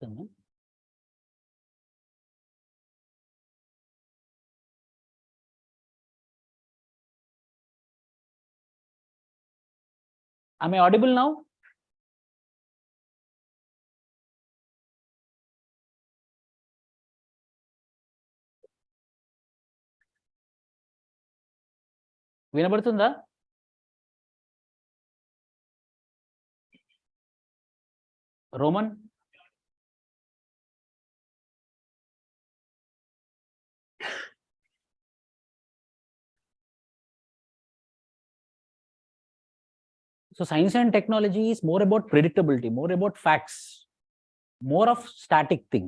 Am I audible now? వినబడుతుందా? Roman? So science and technology is more about predictability, more about facts, more of static thing,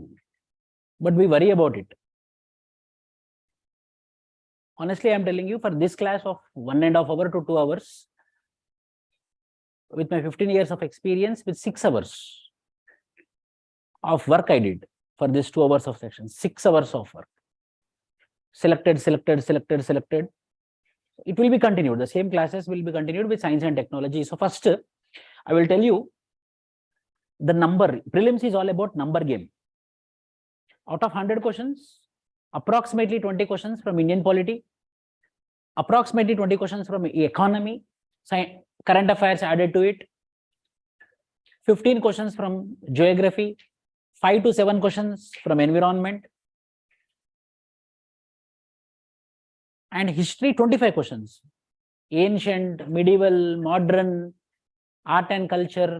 but we worry about it. Honestly, I'm telling you, for this class of 1.5 hours to 2 hours, with my 15 years of experience, with 6 hours of work I did for this 2 hours of section, 6 hours of work. Selected. It will be continued. The same classes will be continued with science and technology. So first, I will tell you the number. Prelims is all about number game. Out of 100 questions, approximately 20 questions from Indian polity, approximately 20 questions from economy, current affairs added to it, 15 questions from geography, 5 to 7 questions from environment, and history 25 questions. Ancient, medieval, modern, art and culture,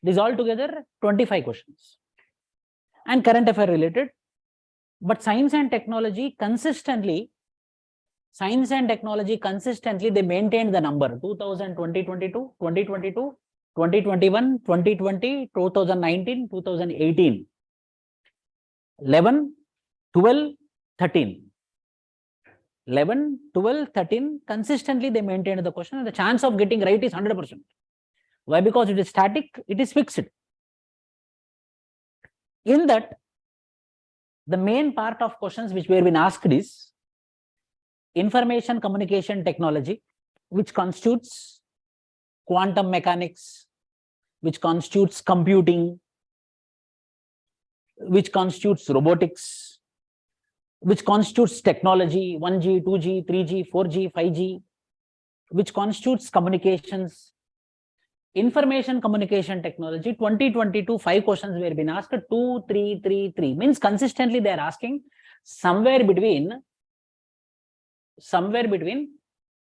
these all together 25 questions. And current affair related. But science and technology consistently, they maintained the number 2000, 2022, 2022, 2021, 2020, 2019, 2018, 11, 12, 13. 11, 12, 13, consistently they maintained the question, and the chance of getting right is 100%. Why? Because it is static, it is fixed. In that, the main part of questions which were been asked is information communication technology, which constitutes quantum mechanics, which constitutes computing, which constitutes robotics, which constitutes technology, 1G, 2G, 3G, 4G, 5G, which constitutes communications, information communication technology. 2022, 5 questions were been asked, 2, 3, 3, 3. Means consistently they are asking somewhere between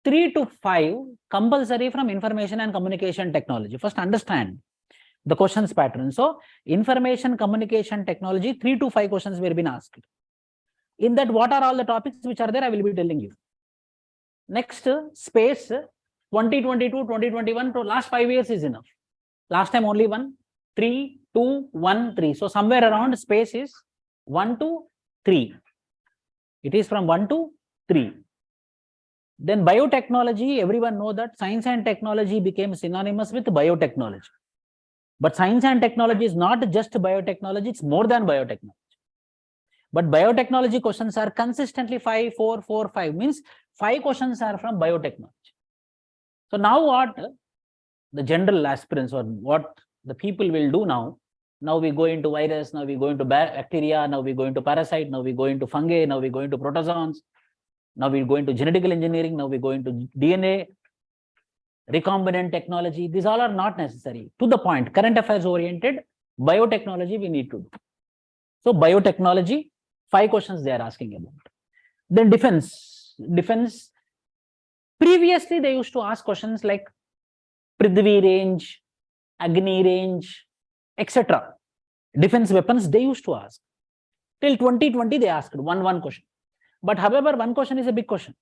3 to 5 compulsory from information and communication technology. First understand the questions pattern. So information communication technology, 3 to 5 questions were been asked. In that, what are all the topics which are there, I will be telling you. Next, space, 2022, 2021, to last 5 years is enough. Last time only 1, 3, 2, 1, 3. So somewhere around space is 1 to 3. It is from 1 to 3. Then biotechnology, everyone know that science and technology became synonymous with biotechnology. But science and technology is not just biotechnology, it's more than biotechnology. But biotechnology questions are consistently 5, 4, 4, 5. Means 5 questions are from biotechnology. So now what the general aspirants or what the people will do now, we go into virus, now we go into bacteria, now we go into parasite, now we go into fungi, now we go into protozoans, now we go into genetical engineering, now we go into DNA, recombinant technology. These all are not necessary. To the point, current affairs oriented, biotechnology we need to do. So biotechnology, 5 questions they are asking about. Then defense. Previously, they used to ask questions like Prithvi range, Agni range, etc. Defense weapons, they used to ask. Till 2020, they asked one question. But however, one question is a big question.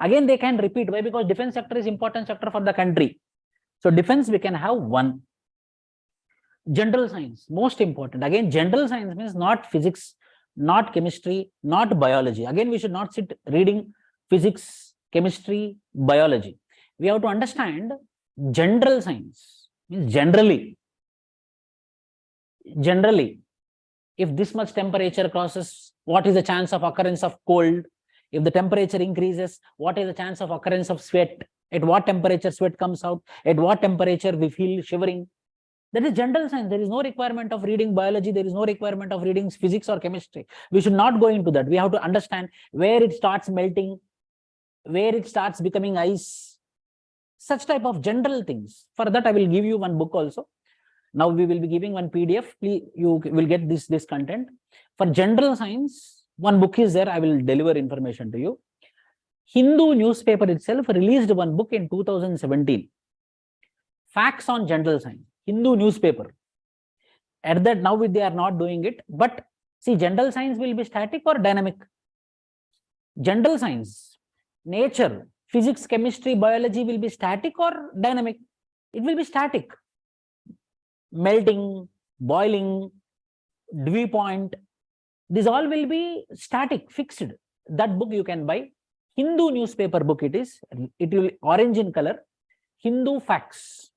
Again, they can repeat. Why? Because defense sector is important sector for the country. So defense, we can have one. General science, most important. Again, general science means not physics, not chemistry, not biology. Again, we should not sit reading physics, chemistry, biology. We have to understand general science means generally, if this much temperature crosses, what is the chance of occurrence of cold? If the temperature increases, what is the chance of occurrence of sweat? At what temperature sweat comes out? At what temperature we feel shivering? That is general science. There is no requirement of reading biology. There is no requirement of reading physics or chemistry. We should not go into that. We have to understand where it starts melting, where it starts becoming ice, such type of general things. For that, I will give you one book also. Now we will be giving one PDF. Please, you will get this content. For general science, one book is there. I will deliver information to you. Hindu newspaper itself released one book in 2017. Facts on general science. Hindu newspaper. At that, now they are not doing it. But see, general science will be static or dynamic. General science, nature, physics, chemistry, biology will be static or dynamic. It will be static. Melting, boiling, dew point, these all will be static, fixed. That book you can buy. Hindu newspaper book it is. It will be orange in color. Hindu Facts.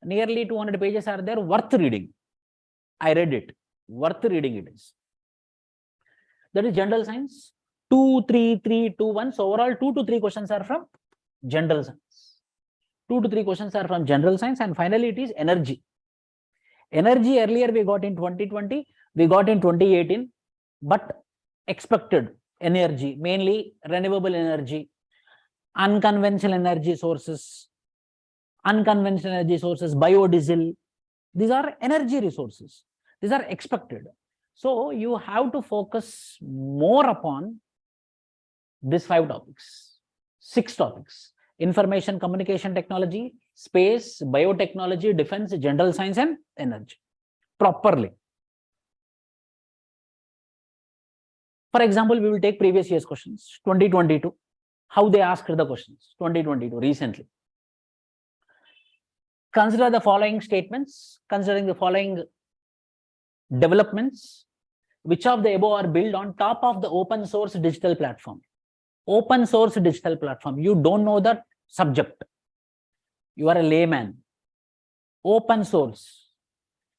Nearly 200 pages are there, worth reading. I read it. Worth reading it is. That is general science. 2, 3, 3, 2, 1. So overall 2 to 3 questions are from general science. 2 to 3 questions are from general science. And finally it is energy. Energy earlier we got in 2020, we got in 2018, but expected energy, mainly renewable energy, unconventional energy sources, biodiesel. These are energy resources. These are expected. So you have to focus more upon these 5 topics, 6 topics: information communication technology, space, biotechnology, defense, general science, and energy properly. For example, we will take previous year's questions, 2022, how they asked the questions, 2022, recently. Consider the following statements, considering the following developments, which of the above are built on top of the open source digital platform? Open source digital platform. You don't know that subject. You are a layman. Open source.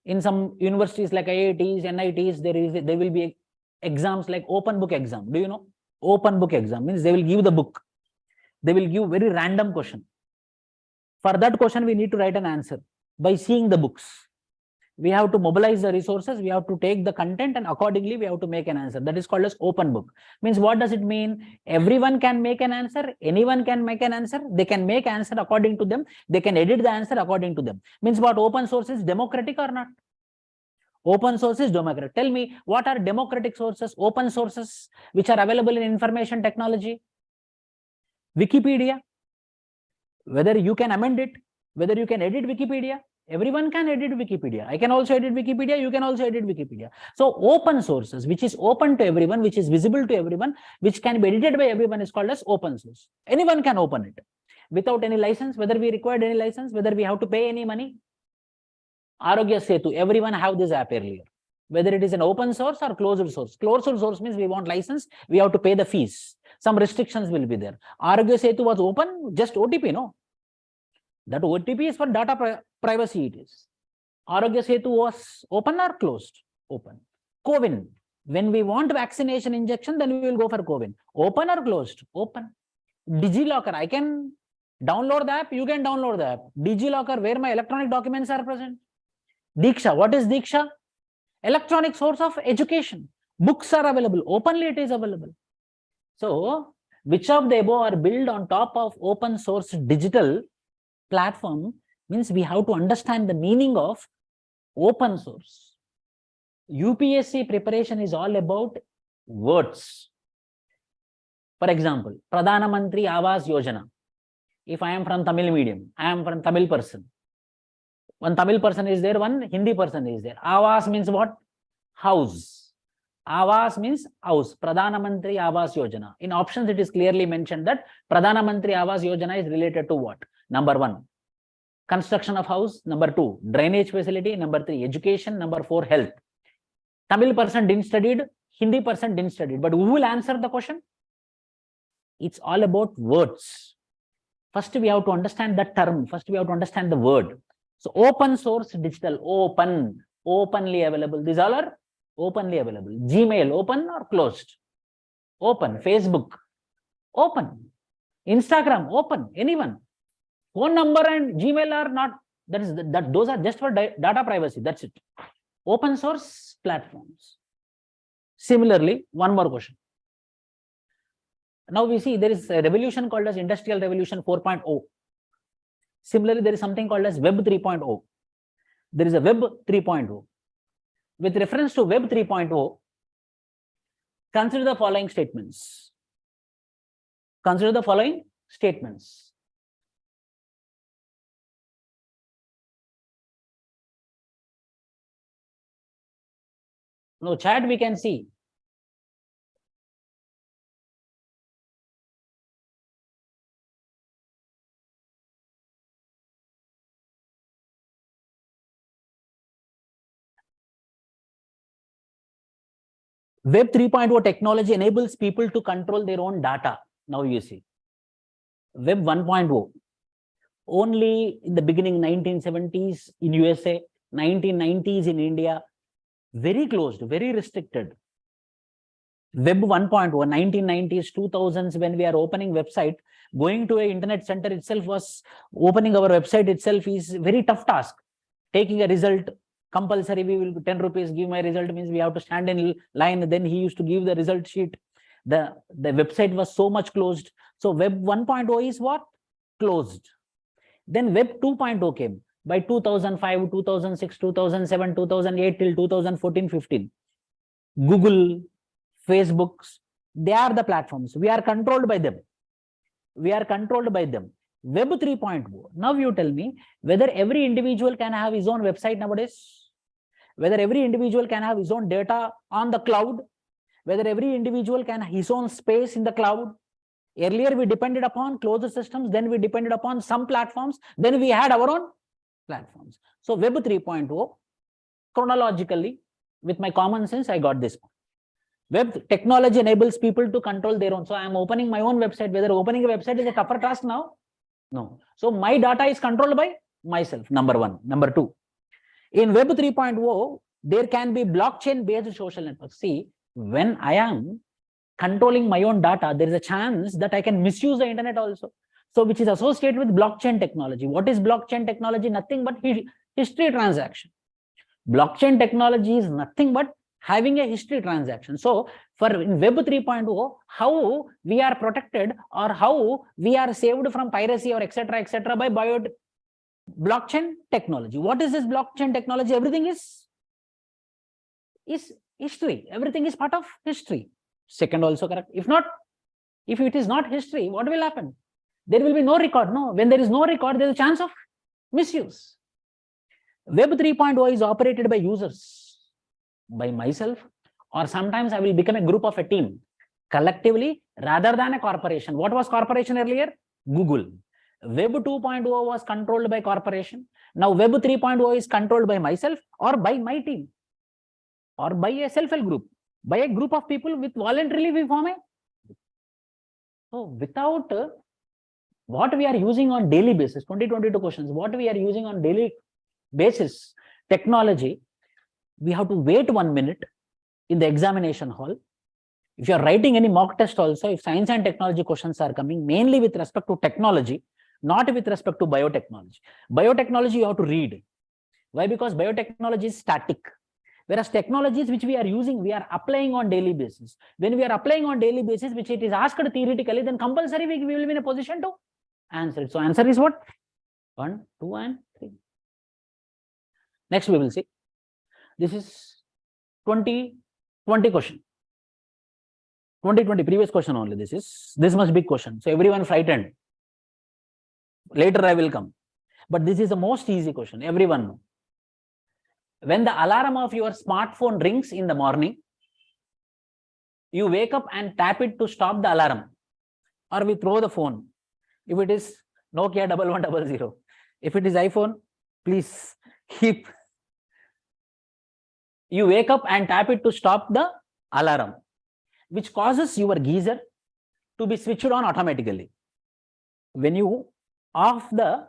In some universities like IITs, NITs, there will be exams like open book exam. Do you know? Open book exam means they will give the book. They will give very random question. For that question, we need to write an answer by seeing the books. We have to mobilize the resources. We have to take the content and accordingly we have to make an answer. That is called as open book. Means what does it mean? Everyone can make an answer. Anyone can make an answer. They can make answer according to them. They can edit the answer according to them. Means what? Open source is democratic or not? Open source is democratic. Tell me, what are democratic sources, open sources, which are available in information technology? Wikipedia. Whether you can amend it, whether you can edit Wikipedia. Everyone can edit Wikipedia. I can also edit Wikipedia. You can also edit Wikipedia. So open sources, which is open to everyone, which is visible to everyone, which can be edited by everyone, is called as open source. Anyone can open it without any license, whether we required any license, whether we have to pay any money. Arogya Setu, everyone have this app earlier. Whether it is an open source or closed source. Closed source means we want license, we have to pay the fees. Some restrictions will be there. Arogya Setu was open, just OTP, no? That OTP is for data privacy it is. Arogya Setu was open or closed? Open. CoWIN. When we want vaccination injection, then we will go for CoWIN. Open or closed? Open. DigiLocker. I can download the app. You can download the app. DigiLocker, where my electronic documents are present. Diksha. What is Diksha? Electronic source of education. Books are available. Openly it is available. So, which of the above are built on top of open source digital platform? Means we have to understand the meaning of open source. UPSC preparation is all about words. For example, Pradhana Mantri Awas Yojana. If I am from Tamil medium, I am from Tamil person. One Tamil person is there, one Hindi person is there. Awas means what? House. Awas means house. Pradhana Mantri Awas Yojana. In options, it is clearly mentioned that Pradhana Mantri Awas Yojana is related to what? Number 1, construction of house. Number 2, drainage facility. Number 3, education. Number 4, health. Tamil person didn't study, Hindi person didn't study. But who will answer the question? It's all about words. First, we have to understand the term. First, we have to understand the word. So, open source digital, open, openly available. These all are openly available. Gmail, open or closed? Open. Facebook, open. Instagram, open. Anyone. Phone number and Gmail are not Those are just for data privacy. That's it. Open source platforms. Similarly, one more question. Now we see there is a revolution called as Industrial Revolution 4.0. Similarly, there is something called as Web 3.0. There is a Web 3.0. With reference to Web 3.0, consider the following statements. Consider the following statements. Now, chat we can see. Web 3.0 technology enables people to control their own data. Now you see. Web 1.0, only in the beginning 1970s in USA, 1990s in India, very closed, very restricted. Web 1.0, 1990s, 2000s, when we are opening website, going to an internet center itself was, opening our website itself is very tough task. Taking a result, compulsory, we will 10 rupees, give my result, means we have to stand in line. Then he used to give the result sheet. The website was so much closed. So Web 1.0 is what? Closed. Then Web 2.0 came by 2005, 2006, 2007, 2008 till 2014, 15. Google, Facebooks, they are the platforms. We are controlled by them. We are controlled by them. Web 3.0. Now you tell me whether every individual can have his own website nowadays, whether every individual can have his own data on the cloud, whether every individual can have his own space in the cloud. Earlier we depended upon closed systems, then we depended upon some platforms, then we had our own platforms. So Web 3.0, chronologically, with my common sense, I got this one. Web technology enables people to control their own. So I am opening my own website. Whether opening a website is a tougher task now? No. So my data is controlled by myself, number one. Number two, in Web 3.0, there can be blockchain-based social networks. See, when I am controlling my own data, there is a chance that I can misuse the internet also. So which is associated with blockchain technology. What is blockchain technology? Nothing but history transaction. Blockchain technology is nothing but having a history transaction. So for in Web 3.0, how we are protected or how we are saved from piracy or etc. by blockchain technology. What is this blockchain technology? Everything is history. Everything is part of history. Second also correct. If not, if it is not history, what will happen? There will be no record. No, when there is no record, there is a chance of misuse. Web 3.0 is operated by users, by myself, or sometimes I will become a group of a team collectively rather than a corporation. What was corporation earlier? Google. Web 2.0 was controlled by corporation. Now Web 3.0 is controlled by myself or by my team or by a self-help group, by a group of people with voluntarily we form a. So without what we are using on daily basis, 2022 questions, what we are using on daily basis, technology, we have to wait 1 minute in the examination hall. If you are writing any mock test also, if science and technology questions are coming, mainly with respect to technology, not with respect to biotechnology. Biotechnology you have to read. Why? Because biotechnology is static. Whereas technologies which we are using, we are applying on daily basis. When we are applying on daily basis, which it is asked theoretically, then compulsory we will be in a position to answer it. So answer is what? 1, 2, and 3. Next we will see. This is 2020 question. 2020 previous question only. This much big question. So everyone frightened. Later I will come. But this is the most easy question. Everyone knows. When the alarm of your smartphone rings in the morning, you wake up and tap it to stop the alarm, or we throw the phone. If it is Nokia 1100, if it is iPhone, please keep. You wake up and tap it to stop the alarm, which causes your geyser to be switched on automatically. When you off the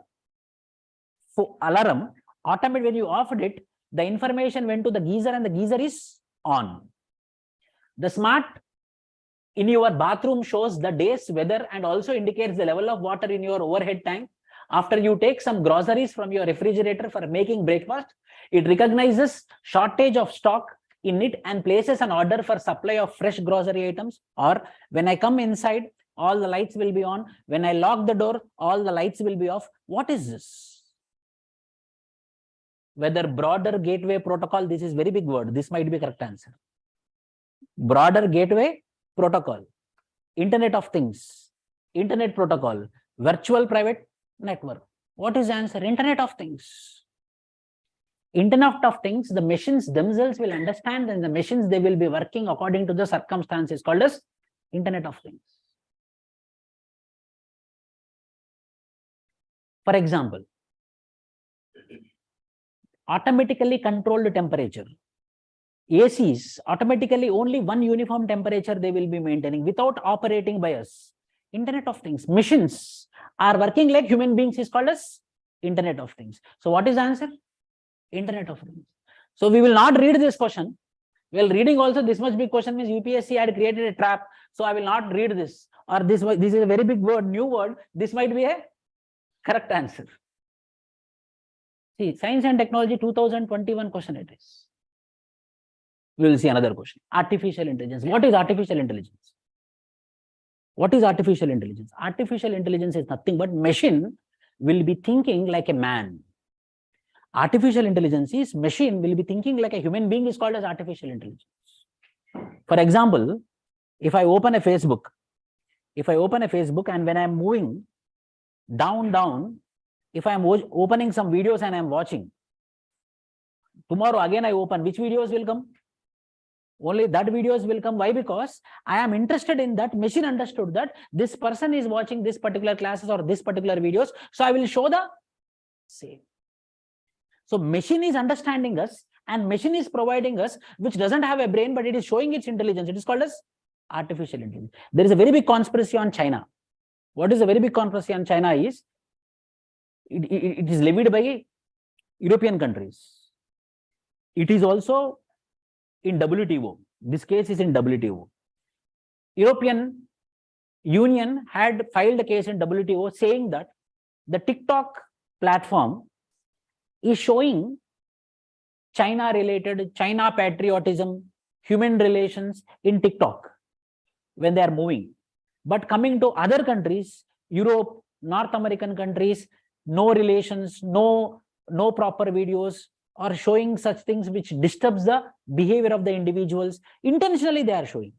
alarm, automatically when you offed it, the information went to the geyser and the geyser is on. The smart in your bathroom shows the day's weather and also indicates the level of water in your overhead tank. After you take some groceries from your refrigerator for making breakfast, it recognizes shortage of stock in it and places an order for supply of fresh grocery items. Or when I come inside, all the lights will be on. When I lock the door, all the lights will be off. What is this? Whether broader gateway protocol, this is very big word. This might be correct answer. Broader gateway protocol, Internet of Things, Internet protocol, virtual private network. What is the answer? Internet of Things. Internet of Things, the machines themselves will understand, and the machines, they will be working according to the circumstances, called as Internet of Things. For example, automatically controlled temperature. ACs, automatically only one uniform temperature they will be maintaining without operating by us. Internet of Things. Machines are working like human beings is called as Internet of Things. So what is the answer? Internet of Things. So we will not read this question. Well, reading also this much big question means UPSC had created a trap. So I will not read this. Or this is a very big word, new word. This might be a correct answer. See, Science and Technology 2021 question it is. We will see another question. Artificial intelligence. What is artificial intelligence? What is artificial intelligence? Artificial intelligence is nothing but machine will be thinking like a man. Artificial intelligence is machine will be thinking like a human being is called as artificial intelligence. For example, if I open a Facebook and when I'm moving down, if I'm opening some videos and I'm watching, tomorrow again I open, which videos will come? Only that videos will come. Why? Because I am interested in that. Machine understood that this person is watching this particular classes or this particular videos. So I will show the same. So machine is understanding us and machine is providing us, which doesn't have a brain, but it is showing its intelligence. It is called as artificial intelligence. There is a very big conspiracy on China. What is a very big conspiracy on China is, it is levied by European countries. It is also in WTO. This case is in WTO. European Union had filed a case in WTO saying that the TikTok platform is showing China patriotism, human relations in TikTok when they are moving. But coming to other countries, Europe, North American countries, no relations, no proper videos, or showing such things which disturbs the behavior of the individuals. Intentionally they are showing.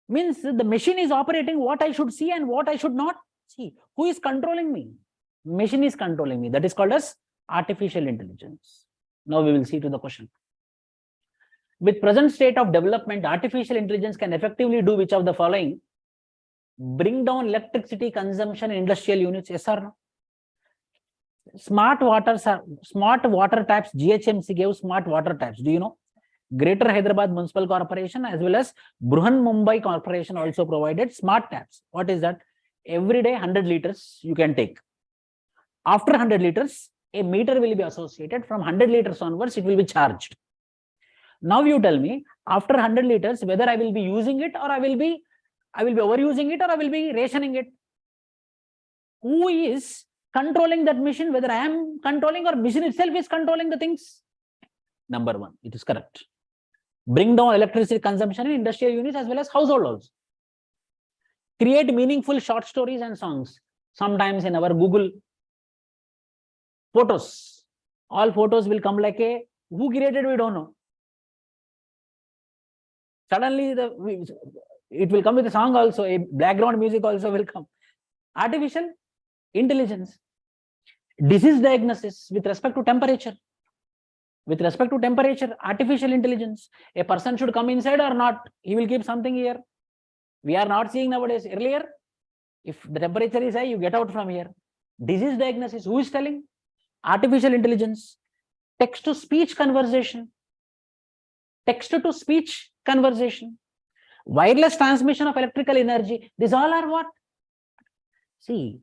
Means the machine is operating what I should see and what I should not see. Who is controlling me? Machine is controlling me. That is called as artificial intelligence. Now we will see to the question. With present state of development, artificial intelligence can effectively do which of the following? Bring down electricity consumption in industrial units. Yes or no? Smart water taps. GHMC gave smart water taps. Do you know? Greater Hyderabad Municipal Corporation as well as Bruhan Mumbai Corporation also provided smart taps. What is that? Every day 100 liters you can take. After 100 liters, a meter will be associated. From 100 liters onwards, it will be charged. Now you tell me, after 100 liters, whether I will be using it or I will be overusing it or I will be rationing it. Who is controlling that machine? Whether I am controlling or machine itself is controlling the things? Number one, it is correct. Bring down electricity consumption in industrial units as well as household also. Create meaningful short stories and songs. Sometimes in our Google photos, all photos will come like a, who created, we don't know. Suddenly it will come with a song also, a background music also will come. Artificial intelligence. Disease diagnosis with respect to temperature. With respect to temperature, artificial intelligence. A person should come inside or not, he will keep something here. We are not seeing nowadays. Earlier, if the temperature is high, you get out from here. Disease diagnosis, who is telling? Artificial intelligence. Text to speech conversation. Text to speech conversation. Wireless transmission of electrical energy. These all are what? See,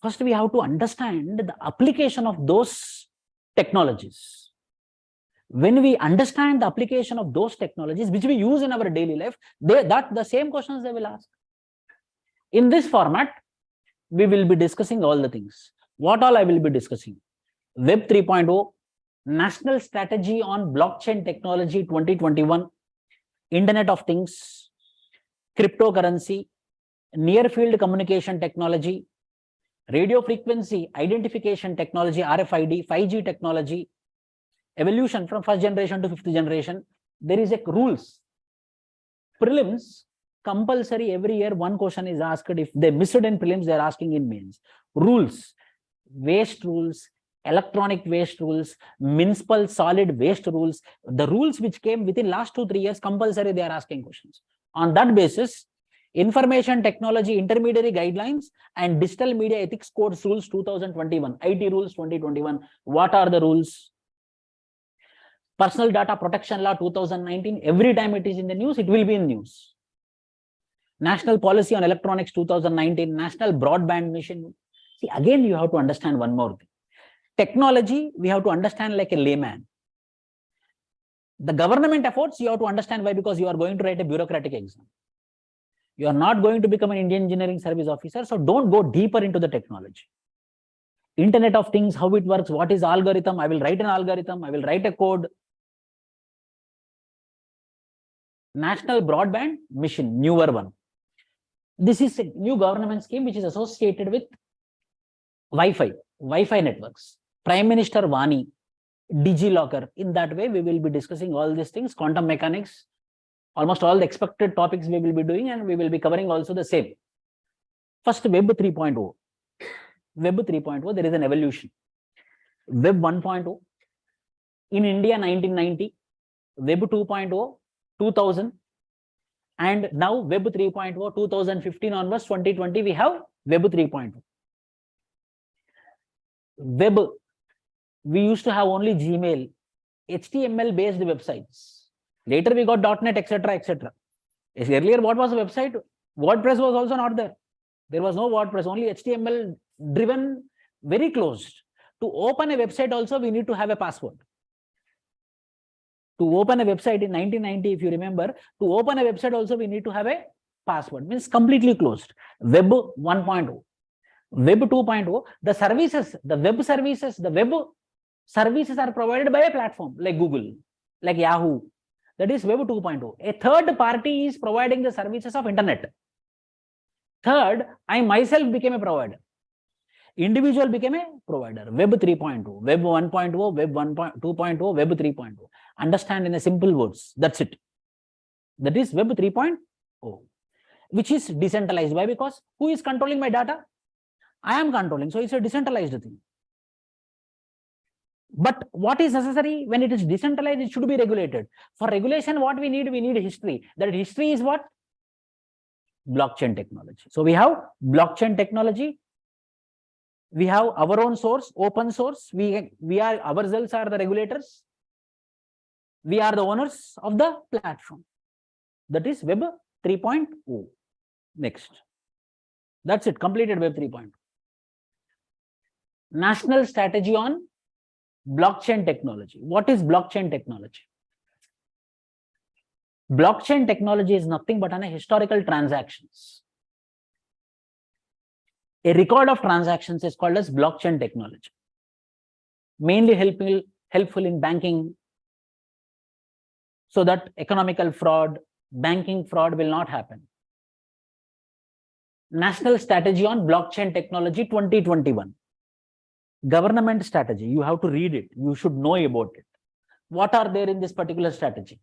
first we have to understand the application of those technologies. When we understand the application of those technologies which we use in our daily life, the same questions they will ask. In this format, we will be discussing all the things. What all I will be discussing? Web 3.0, National Strategy on Blockchain Technology 2021, Internet of Things, cryptocurrency, near field communication technology, radio frequency identification technology, RFID, 5G technology, evolution from first generation to fifth generation. There is a rules. Prelims, compulsory every year one question is asked. If they missed in prelims, they are asking in mains. Rules, waste rules, electronic waste rules, municipal solid waste rules, the rules which came within last 2-3 years, compulsory they are asking questions. On that basis, Information Technology Intermediary Guidelines and Digital Media Ethics Codes Rules 2021, IT Rules 2021. What are the rules? Personal Data Protection Law 2019, every time it is in the news, it will be in news. National Policy on Electronics 2019, National Broadband Mission. See, again, you have to understand one more thing. Technology, we have to understand like a layman. The government efforts, you have to understand why, because you are going to write a bureaucratic exam. You are not going to become an Indian Engineering Service Officer, so don't go deeper into the technology. Internet of Things, how it works, what is algorithm, I will write an algorithm, I will write a code. National Broadband Mission, newer one. This is a new government scheme which is associated with Wi-Fi networks. Prime Minister Vani, DigiLocker. In that way, we will be discussing all these things, quantum mechanics, almost all the expected topics we will be doing, and we will be covering also the same. First, Web 3.0. Web 3.0, there is an evolution. Web 1.0, in India, 1990. Web 2.0, 2000. And now Web 3.0, 2015 onwards, 2020, we have Web 3.0. Web, we used to have only Gmail, HTML based websites. Later we got .NET, etc., etc. Earlier, what was the website? WordPress was also not there. There was no WordPress, only HTML driven, very closed. To open a website also, we need to have a password. To open a website in 1990, if you remember, to open a website also, we need to have a password. Means completely closed. Web 1.0. Web 2.0, the services, the web services are provided by a platform like Google, like Yahoo. That is Web 2.0. A third party is providing the services of internet. Third, I myself became a provider. Individual became a provider. Web 3.0, Web 1.0, Web 2.0, Web 3.0. Understand in a simple words. That's it. That is Web 3.0, which is decentralized. Why? Because who is controlling my data? I am controlling. So it's a decentralized thing. But what is necessary? When it is decentralized, it should be regulated. For regulation, what we need? We need history. That history is what? Blockchain technology. So we have blockchain technology. We have our own source, open source. We are ourselves are the regulators. We are the owners of the platform. That is Web 3.0. Next. That's it. Completed Web 3.0. National Strategy on Blockchain Technology. What is blockchain technology? Blockchain technology is nothing but historical transactions. A record of transactions is called as blockchain technology. Mainly helpful in banking, so that economical fraud, banking fraud will not happen. National Strategy on Blockchain Technology 2021. Government strategy. You have to read it. You should know about it. What are there in this particular strategy?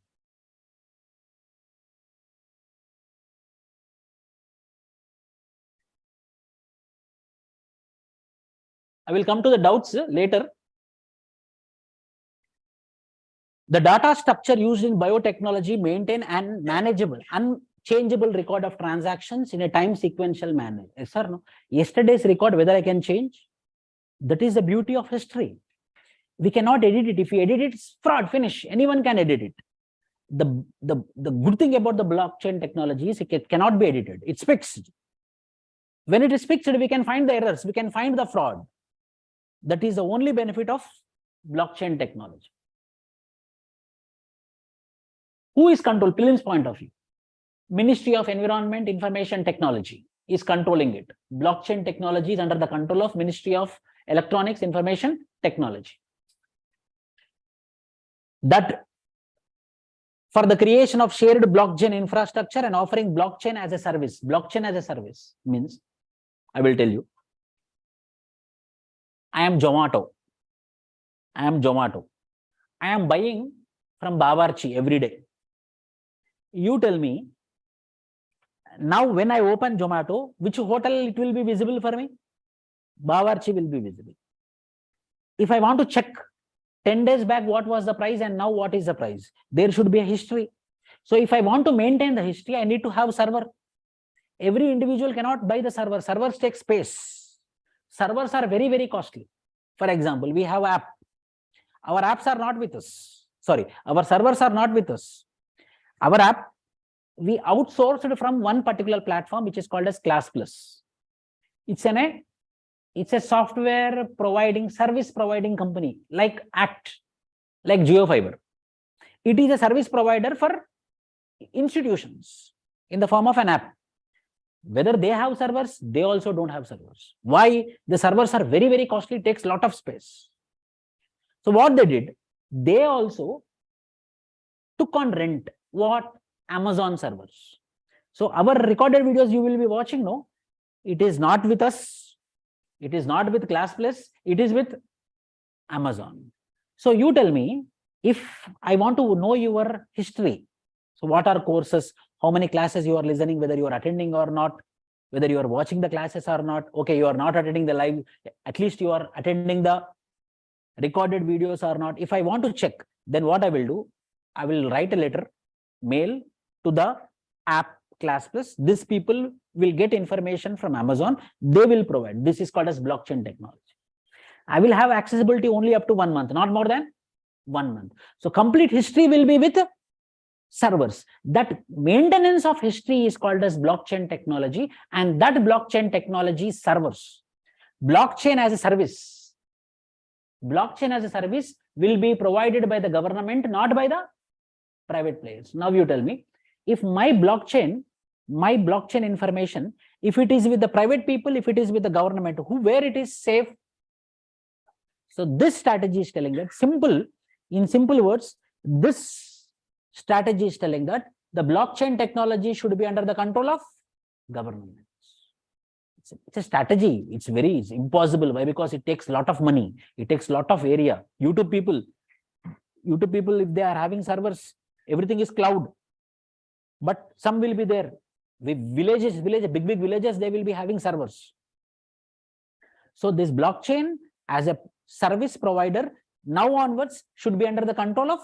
I will come to the doubts later. The data structure used in biotechnology maintain an manageable, unchangeable record of transactions in a time sequential manner. Yes or no? Yesterday's record, whether I can change? That is the beauty of history. We cannot edit it. If we edit it, it's fraud, finish. Anyone can edit it. The good thing about the blockchain technology is it cannot be edited. It's fixed. When it is fixed, we can find the errors. We can find the fraud. That is the only benefit of blockchain technology. Who is controlled? Prelims point of view. Ministry of Environment, Information Technology is controlling it. Blockchain technology is under the control of Ministry of electronics information technology. That for the creation of shared blockchain infrastructure and offering blockchain as a service. Blockchain as a service means, I will tell you, I am Zomato. I am buying from Bawarchi every day. You tell me, now when I open Zomato, which hotel it will be visible for me? Bawarchi will be visible. If I want to check 10 days back what was the price and now what is the price, there should be a history. So if I want to maintain the history, I need to have server. Every individual cannot buy the server. Servers take space. Servers are very, very costly. For example, we have app. Our apps are not with us. Sorry, our servers are not with us. Our app, we outsourced from one particular platform, which is called as Class Plus. It's a software providing, service providing company like ACT, like JioFiber. It is a service provider for institutions in the form of an app. Whether they have servers, they also don't have servers. Why? The servers are very, very costly, takes a lot of space. So what they did, they also took on rent what? Amazon servers. So our recorded videos you will be watching, no, it is not with us. It is not with Class Plus. It is with Amazon. So you tell me, if I want to know your history, so what are courses, how many classes you are listening, whether you are attending or not, whether you are watching the classes or not. Okay, you are not attending the live, at least you are attending the recorded videos or not. If I want to check, then what I will do, I will write a letter, mail to the app Class Plus. These people will get information from Amazon. They will provide. This is called as blockchain technology. I will have accessibility only up to 1 month, not more than 1 month. So complete history will be with servers. That maintenance of history is called as blockchain technology, and that blockchain technology servers. Blockchain as a service. Blockchain as a service will be provided by the government, not by the private players. Now you tell me, if my blockchain information, if it is with the private people, if it is with the government, where it is safe? So this strategy is telling that, in simple words, this strategy is telling that the blockchain technology should be under the control of government. It's a strategy. It's impossible. Why? Because it takes a lot of money. It takes a lot of area. YouTube people, if they are having servers, everything is cloud. But some will be there. Big villages, they will be having servers. So this blockchain as a service provider, now onwards, should be under the control of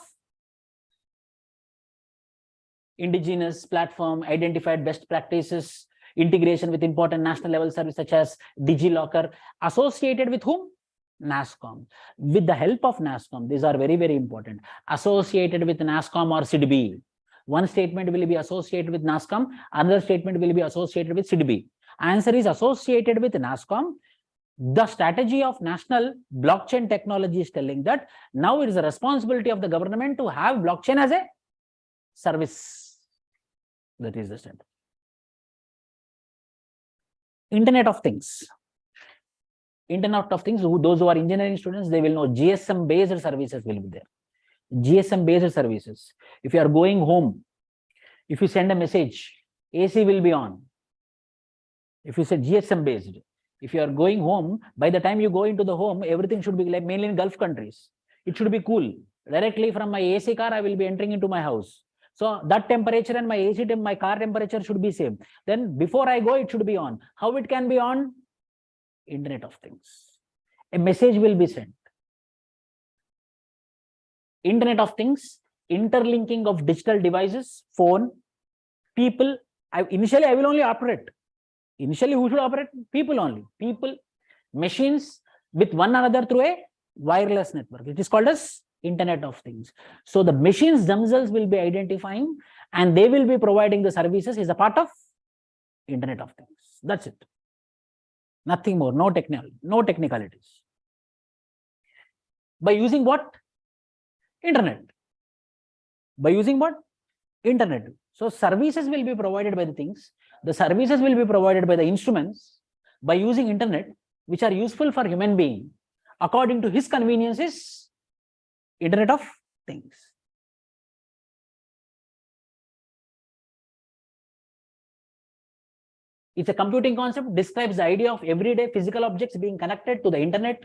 indigenous platform, identified best practices, integration with important national level service such as DigiLocker, associated with whom? NASSCOM. With the help of NASSCOM, these are very, very important. Associated with NASSCOM or SIDBI. One statement will be associated with NASSCOM, another statement will be associated with SIDBI. Answer is associated with NASSCOM. The strategy of national blockchain technology is telling that now it is the responsibility of the government to have blockchain as a service. That is the strategy. Internet of Things. Internet of Things, those who are engineering students, they will know GSM based services will be there. GSM based services. If you are going home, if you send a message, AC will be on. If you say GSM based, if you are going home, by the time you go into the home, everything should be like, mainly in Gulf countries. It should be cool. Directly from my AC car, I will be entering into my house. So that temperature and my car temperature should be same. Then before I go, it should be on. How it can be on? Internet of Things. A message will be sent. Internet of Things, interlinking of digital devices, phone, people. Initially, I will only operate. Initially, who should operate? People only. People, machines with one another through a wireless network. It is called as Internet of Things. So the machines themselves will be identifying and they will be providing the services is a part of Internet of Things. That's it. Nothing more. No technicalities. By using what? Internet. By using what? Internet. So services will be provided by the things. The services will be provided by the instruments by using internet. which are useful for human being according to his convenience is Internet of Things. It's a computing concept, describes the idea of everyday physical objects being connected to the internet,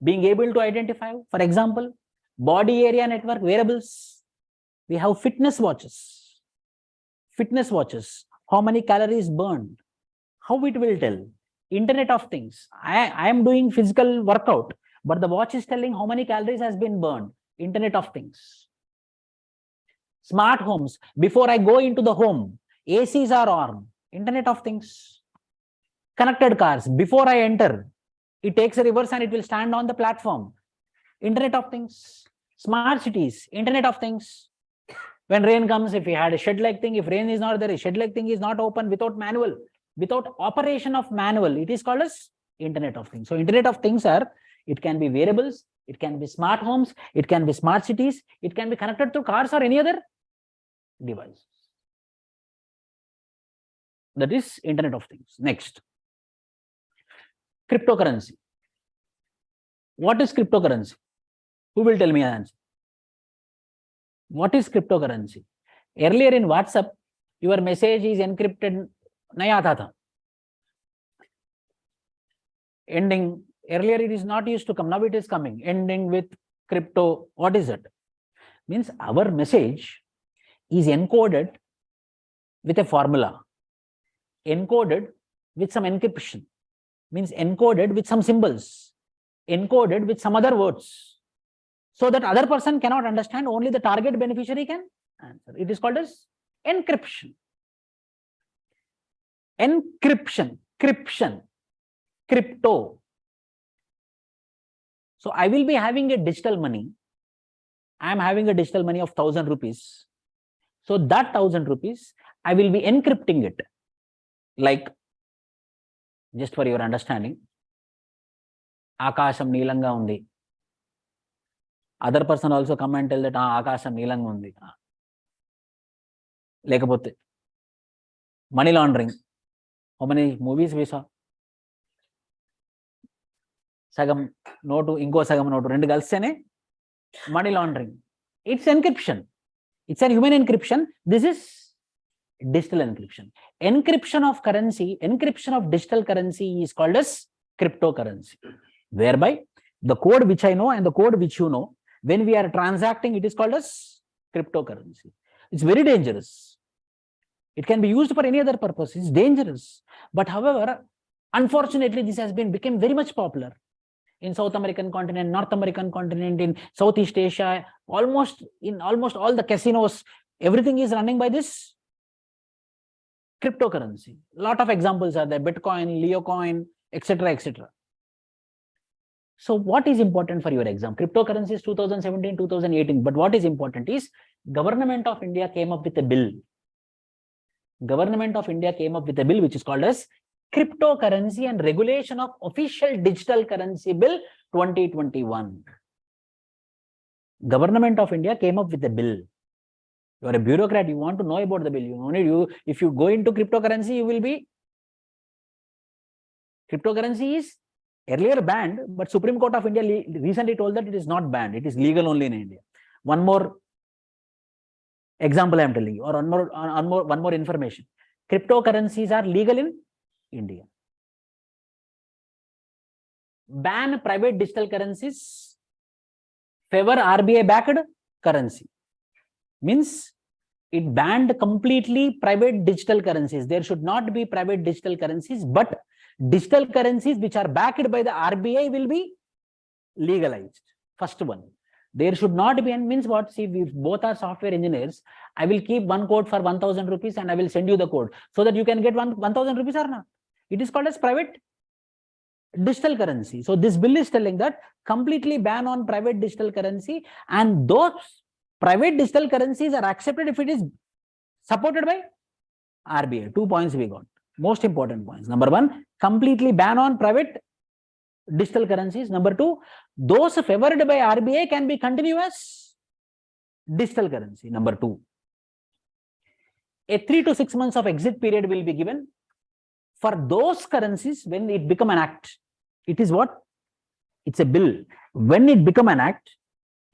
being able to identify, for example, body area network wearables. We have fitness watches. Fitness watches, how many calories burned, how it will tell. Internet of Things. I am doing physical workout, but the watch is telling how many calories has been burned. Internet of Things. Smart homes. Before I go into the home, ACs are on. Internet of Things. Connected cars. Before I enter, it takes a reverse and it will stand on the platform. Internet of Things. Smart cities. Internet of Things. When rain comes, if we had a shed-like thing, if rain is not there, a shed-like thing is not open without manual, without operation of manual, it is called as Internet of Things. So Internet of Things are, it can be wearables, it can be smart homes, it can be smart cities, it can be connected to cars or any other device. That is Internet of Things. Next, cryptocurrency. What is cryptocurrency? Who will tell me an answer? What is cryptocurrency? Earlier in WhatsApp, your message is encrypted. Nahi aata tha. Ending, earlier it is not used to come, now it is coming. Ending with crypto. What is it? Means our message is encoded with a formula, encoded with some encryption, means encoded with some symbols, encoded with some other words, so that other person cannot understand, only the target beneficiary can answer. It is called as encryption. Encryption, crypto. So I will be having a digital money. I am having a digital money of 1,000 rupees. So that 1,000 rupees, I will be encrypting it. Like, just for your understanding, Akasham Neelanga undi. Other person also come and tell that Akasham Neelanga undi. Lekapote. Money laundering. How many movies we saw? Sagam notu, inko sagam notu. Rendu galsene money laundering. It's encryption. It's a human encryption. This is digital encryption. Encryption of currency, encryption of digital currency is called as cryptocurrency. Whereby the code which I know and the code which you know, when we are transacting, it is called as cryptocurrency. It's very dangerous. It can be used for any other purpose. It's dangerous. But however, unfortunately, this has become very much popular in South American continent, North American continent, in Southeast Asia, almost all the casinos, everything is running by this cryptocurrency. A lot of examples are there, Bitcoin, Leocoin, etc., etc. So what is important for your exam? Cryptocurrency is 2017, 2018. But what is important is Government of India came up with a bill. Government of India came up with a bill which is called as Cryptocurrency and Regulation of Official Digital Currency Bill 2021. Government of India came up with a bill. You are a bureaucrat, you want to know about the bill. If you go into cryptocurrency, you will be. Cryptocurrency is earlier banned, but Supreme Court of India recently told that it is not banned. It is legal only in India. One more example I am telling you, or one more information. Cryptocurrencies are legal in India. Ban private digital currencies, favor RBI backed currency. Means it banned completely private digital currencies. There should not be private digital currencies, but digital currencies which are backed by the RBI will be legalized. First one. There should not be, and means what? See, we both are software engineers. I will keep one code for 1,000 rupees and I will send you the code so that you can get 1,000 rupees or not. It is called as private digital currency. So this bill is telling that completely ban on private digital currency, and those private digital currencies are accepted if it is supported by RBI. 2 points we got. Most important points. Number one, completely ban on private digital currencies. Number two, those favored by RBI can be continuous digital currency. Number two, a 3 to 6 months of exit period will be given for those currencies when it become an act. It is what? It's a bill. When it become an act,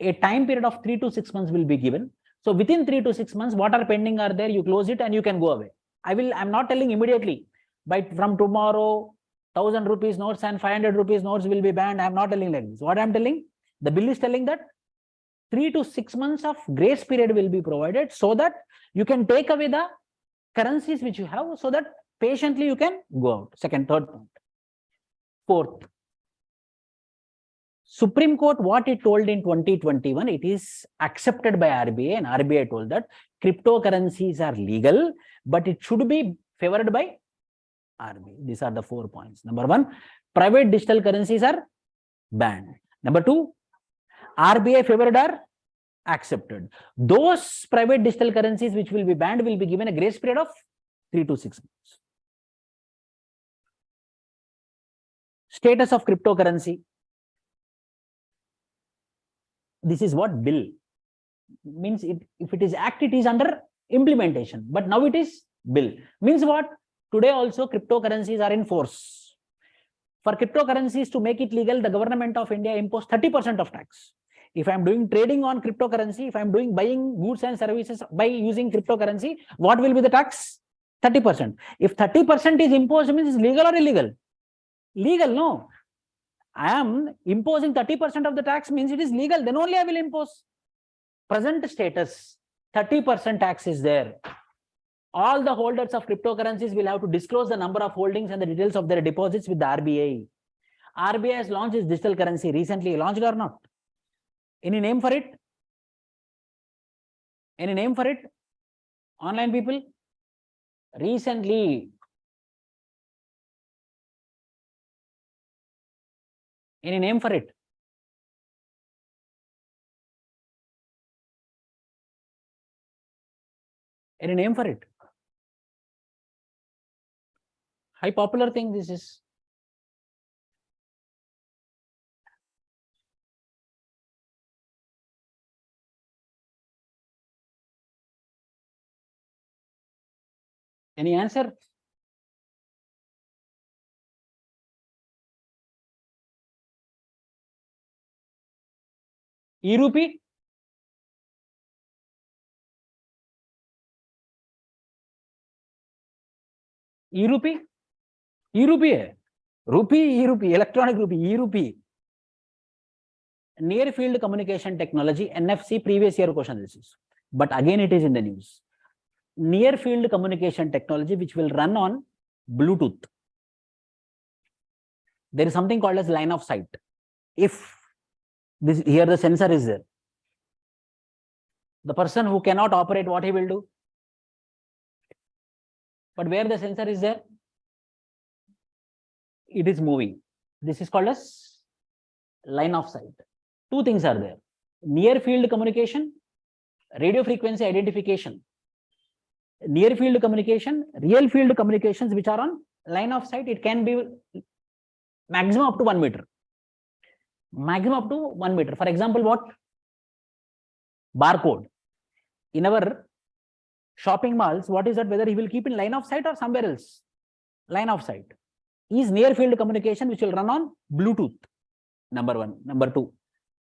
a time period of 3 to 6 months will be given. So within 3 to 6 months, what are pending are there, you close it and you can go away. I'm not telling immediately, but from tomorrow, 1000 rupees notes and 500 rupees notes will be banned. I'm not telling like this. What I'm telling, the bill is telling that 3 to 6 months of grace period will be provided so that you can take away the currencies which you have, so that patiently you can go out. Second, third point. Fourth, Supreme Court, what it told in 2021, it is accepted by RBI, and RBI told that cryptocurrencies are legal, but it should be favored by RBI. These are the 4 points. Number 1, private digital currencies are banned. Number 2, RBI favored are accepted. Those private digital currencies which will be banned will be given a grace period of 3 to 6 months. Status of cryptocurrency. This is what bill means. If it is act, it is under implementation, but now it is bill. Means what? Today also cryptocurrencies are in force. For cryptocurrencies to make it legal, the government of India imposed 30% of tax. If I'm doing trading on cryptocurrency, if I'm doing buying goods and services by using cryptocurrency, what will be the tax? 30%. If 30% is imposed, means it's legal or illegal? Legal, no. I am imposing 30% of the tax, means it is legal, then only I will impose. Present status, 30% tax is there. All the holders of cryptocurrencies will have to disclose the number of holdings and the details of their deposits with the RBI. RBI has launched its digital currency recently, launched or not? Any name for it? Any name for it? Online people? Recently. Any name for it? Any name for it? High popular thing this is. Any answer? E-rupee? E-rupee? E-rupee hai. Rupee, E-rupee, electronic rupee, E-rupee. Near field communication technology, NFC, previous year question this is. But again it is in the news. Near field communication technology which will run on Bluetooth. There is something called as line of sight. If this here the sensor is there, the person who cannot operate, what he will do? But where the sensor is there, it is moving. This is called as line of sight. Two things are there: near field communication, radio frequency identification. Near field communication, real field communications which are on line of sight, it can be maximum up to 1 meter. Maximum up to 1 meter. For example, what? Barcode. In our shopping malls, what is that? Whether he will keep in line of sight or somewhere else? Line of sight is near field communication which will run on Bluetooth. Number 1. Number 2,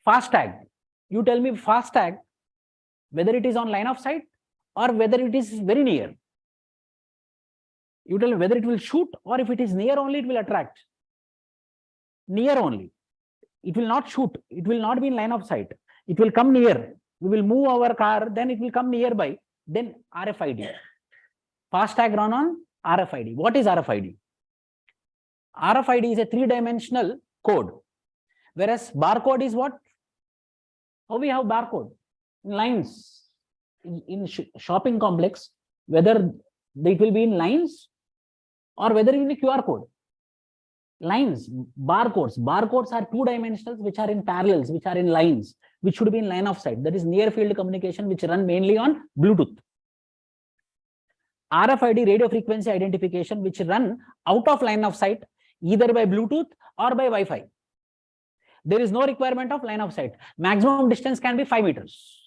FASTag. You tell me FASTag, whether it is on line of sight or whether it is very near. You tell me whether it will shoot or if it is near only, it will attract. Near only. It will not shoot. It will not be in line of sight. It will come near. We will move our car, then it will come nearby. Then RFID. FASTag run on RFID. What is RFID? RFID is a 3-dimensional code. Whereas barcode is what? How we have barcode? In lines. In shopping complex, whether it will be in lines or whether in a QR code. Lines, barcodes. Barcodes are 2-dimensionals which are in parallels, which are in lines, which should be in line of sight. That is near field communication which run mainly on Bluetooth. RFID, radio frequency identification, which run out of line of sight either by Bluetooth or by Wi-Fi. There is no requirement of line of sight. Maximum distance can be 5 meters.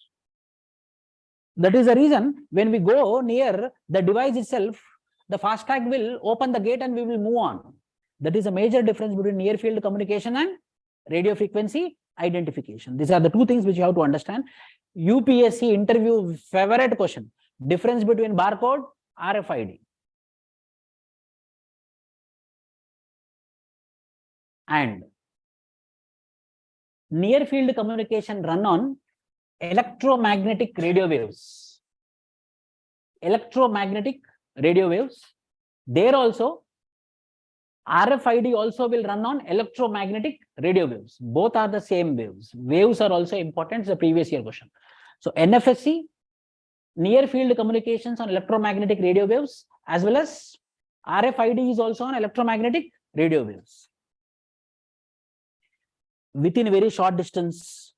That is the reason when we go near the device itself, the FASTag will open the gate and we will move on. That is a major difference between near field communication and radio frequency identification. These are the two things which you have to understand. UPSC interview favorite question: difference between barcode, RFID. And near field communication run on electromagnetic radio waves. Electromagnetic radio waves. There also, RFID also will run on electromagnetic radio waves. Both are the same waves. Waves are also important. It's a previous year question. So NFSC, near field communications on electromagnetic radio waves, as well as RFID is also on electromagnetic radio waves. Within very short distance,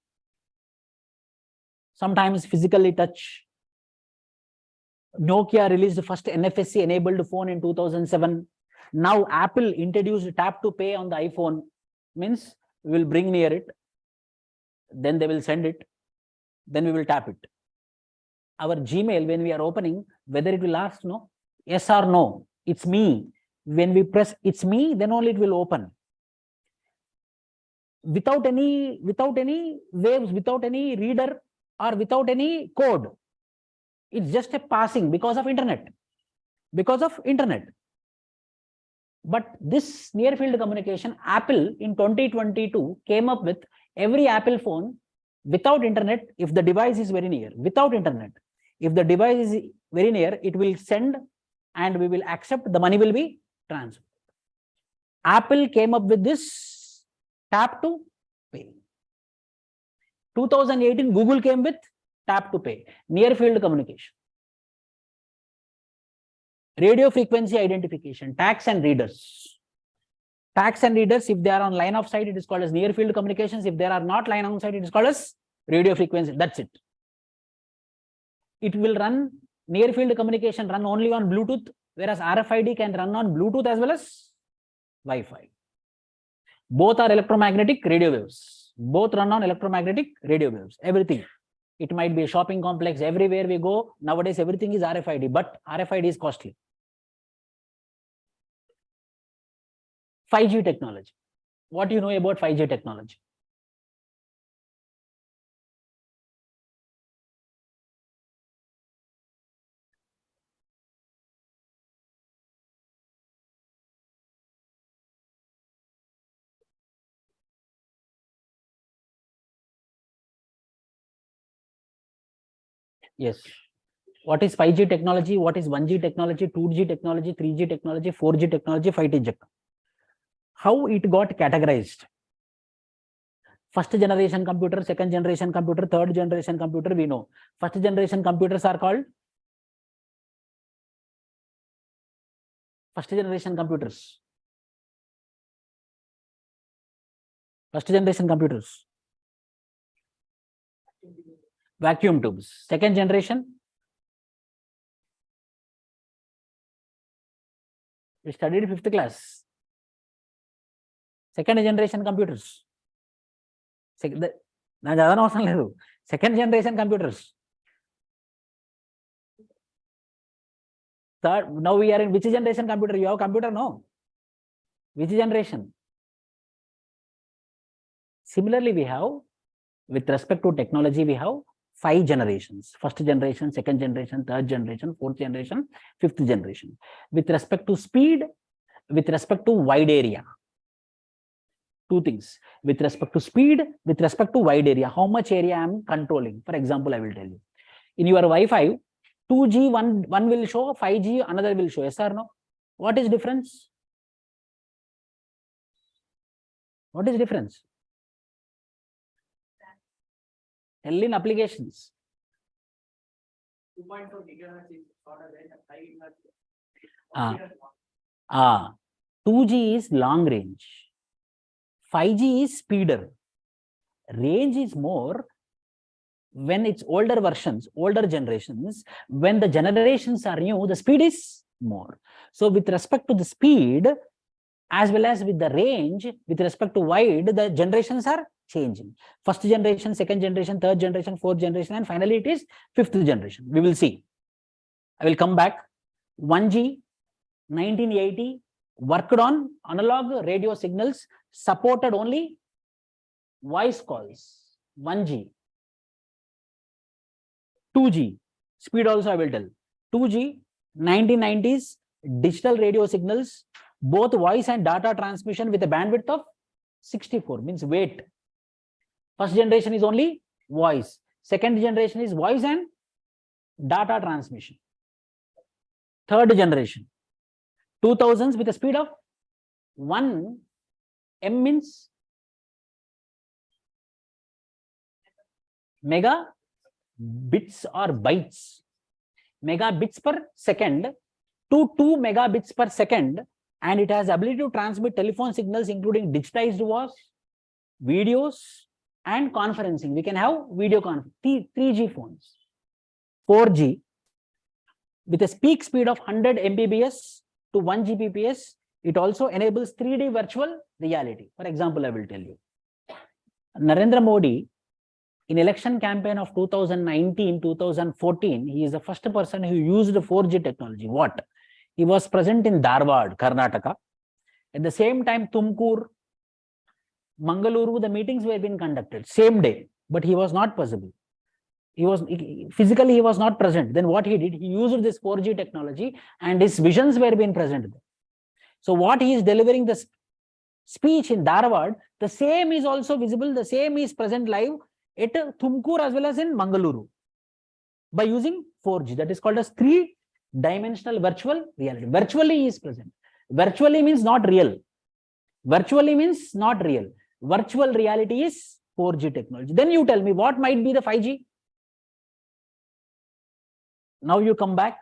sometimes physically touch. Nokia released the first NFC enabled phone in 2007. Now Apple introduced tap to pay on the iPhone, means we will bring near it, then they will send it, then we will tap it. Our Gmail, when we are opening, whether it will ask no, yes or no, it's me. When we press it's me, then only it will open. Without any waves, without any reader or without any code. It's just a passing because of internet. Because of internet. But this near field communication, Apple in 2022 came up with every Apple phone without internet, if the device is very near, without internet. If the device is very near, it will send and we will accept, the money will be transferred. Apple came up with this tap to pay. 2018, Google came with tap to pay, near field communication. Radio frequency identification, tags and readers. Tags and readers, if they are on line of sight, it is called as near field communications. If they are not line of sight, it is called as radio frequency. That's it. It will run, near field communication run only on Bluetooth, whereas RFID can run on Bluetooth as well as Wi-Fi. Both are electromagnetic radio waves. Both run on electromagnetic radio waves. Everything. It might be a shopping complex. Everywhere we go, nowadays everything is RFID, but RFID is costly. 5G technology. What do you know about 5G technology? Yes. What is 5G technology? What is 1G technology, 2G technology, 3G technology, 4G technology, 5G technology? How it got categorized? First generation computer, second generation computer, third generation computer, we know. First generation computers are called first generation computers. First generation computers. Vacuum tubes. Second generation. We studied 5th class. Second generation computers. Second generation computers. Third, now we are in which generation computer? You have computer, no? Which generation? Similarly, we have, with respect to technology, we have 5 generations. First generation, second generation, third generation, fourth generation, fifth generation. With respect to speed, with respect to wide area. Two things. With respect to speed, with respect to wide area. How much area I am controlling? For example, I will tell you. In your Wi-Fi, 2G, one will show, 5G, another will show. Yes or no? What is difference? What is difference? Tell in applications. 2.4 gigahertz is shorter than 5 gigahertz. 2G is long range. 5G is speeder. Range is more when it's older versions, older generations. When the generations are new, the speed is more. So with respect to the speed, as well as with the range, with respect to wide, the generations are changing. First generation, second generation, third generation, fourth generation, and finally it is 5th generation. We will see. I will come back. 1G, 1980, worked on analog radio signals, supported only voice calls, 1G. 2G, speed also I will tell. 2G, 1990s, digital radio signals, both voice and data transmission with a bandwidth of 64, means weight. First generation is only voice. Second generation is voice and data transmission. Third generation, 2000s with a speed of 1 M means mega bits or bytes, megabits per second to 2 megabits per second, and it has ability to transmit telephone signals including digitized voice, videos and conferencing. We can have video conference. 3G phones. 4G with a peak speed of 100 Mbps to 1 Gbps. It also enables 3D virtual reality. For example, I will tell you. Narendra Modi, in election campaign of 2019-2014, he is the first person who used 4G technology. What? He was present in Dharwad, Karnataka. At the same time, Tumkur, Mangaluru, the meetings were being conducted same day, but he was not possible. He was not present. Then what he did, he used this 4G technology and his visions were being present there. So what he is delivering the speech in Dharwad, the same is also visible, the same is present live at Tumkur as well as in Mangaluru by using 4G. That is called as 3-dimensional virtual reality. Virtually is present. Virtually means not real. Virtually means not real. Virtual reality is 4G technology. Then you tell me what might be the 5G. Now you come back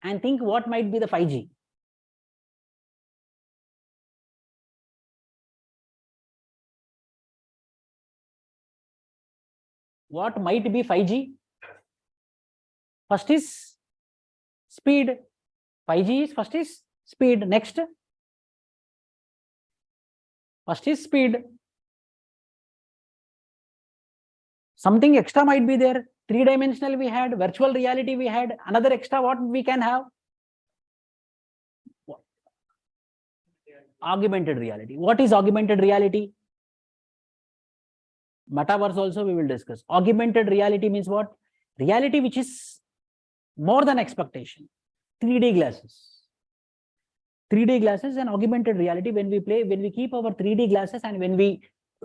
and think what might be the 5G. What might be 5G? First is speed. 5G is first is speed. Next, first is speed. Something extra might be there. 3-dimensional we had, virtual reality we had. Another extra what we can have? Augmented reality. What is augmented reality? Metaverse also we will discuss. Augmented reality means what? Reality which is more than expectation. 3D glasses. 3D glasses and augmented reality, when we keep our 3D glasses and when we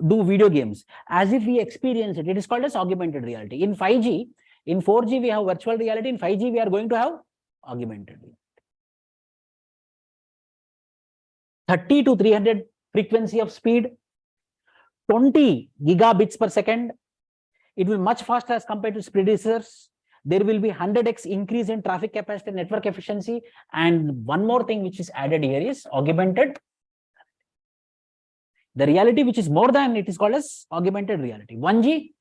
do video games, as if we experience it, it is called as augmented reality. In 5G, in 4G we have virtual reality, in 5G we are going to have augmented reality. 30 to 300 frequency of speed, 20 gigabits per second. It will be much faster as compared to its predecessors. There will be 100x increase in traffic capacity and network efficiency. And one more thing which is added here is augmented. The reality which is more than it is called as augmented reality. 1G,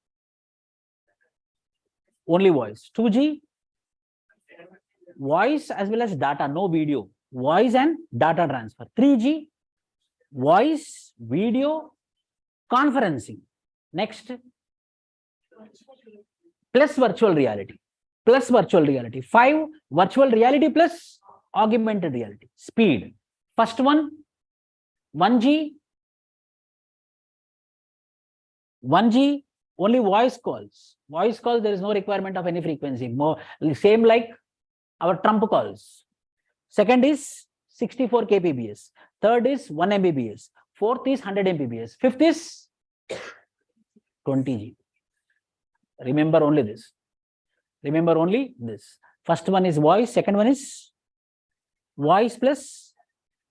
only voice. 2G, voice as well as data, no video. Voice and data transfer. 3G, voice, video, conferencing. Next, plus virtual reality. Plus virtual reality. 5, virtual reality plus augmented reality. Speed. First one, 1G, only voice calls. Voice calls, there is no requirement of any frequency. More, same like our Trump calls. Second is 64 kbps. Third is 1 Mbps. Fourth is 100 Mbps. Fifth is 20G. Remember only this. Remember only this. First one is voice. Second one is voice plus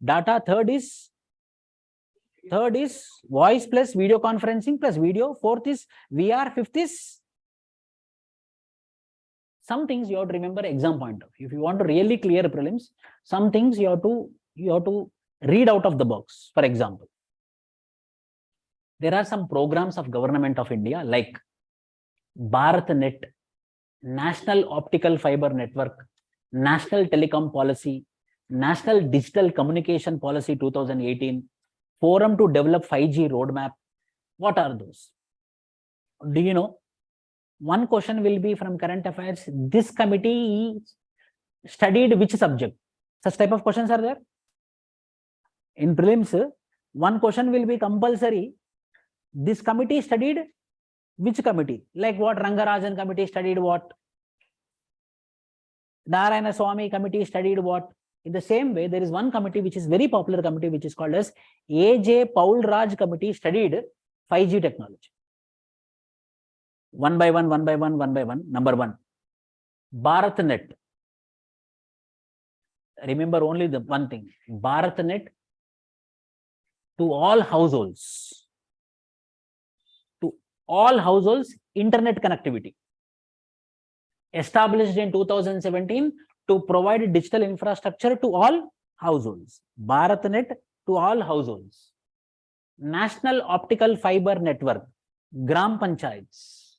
data. Third is voice plus video conferencing plus video. Fourth is VR. Fifth is some things you have to remember exam point of view. If you want to really clear prelims, some things you have to read out of the box. For example, there are some programs of Government of India like BharatNet, National Optical Fiber Network, National Telecom Policy, National Digital Communication Policy 2018, Forum to Develop 5G Roadmap. What are those? Do you know? One question will be from current affairs. This committee studied which subject? Such type of questions are there? In prelims, one question will be compulsory. This committee studied which committee? Like what Rangarajan committee studied what? Narayana Swamy committee studied what? In the same way, there is one committee which is very popular committee which is called as A.J. Paul Raj committee studied 5G technology. One by one. Number one, BharatNet. Remember only the one thing, BharatNet to all households. To all households, internet connectivity. Established in 2017 to provide digital infrastructure to all households. BharatNet to all households. National Optical Fiber Network, Gram Panchayats.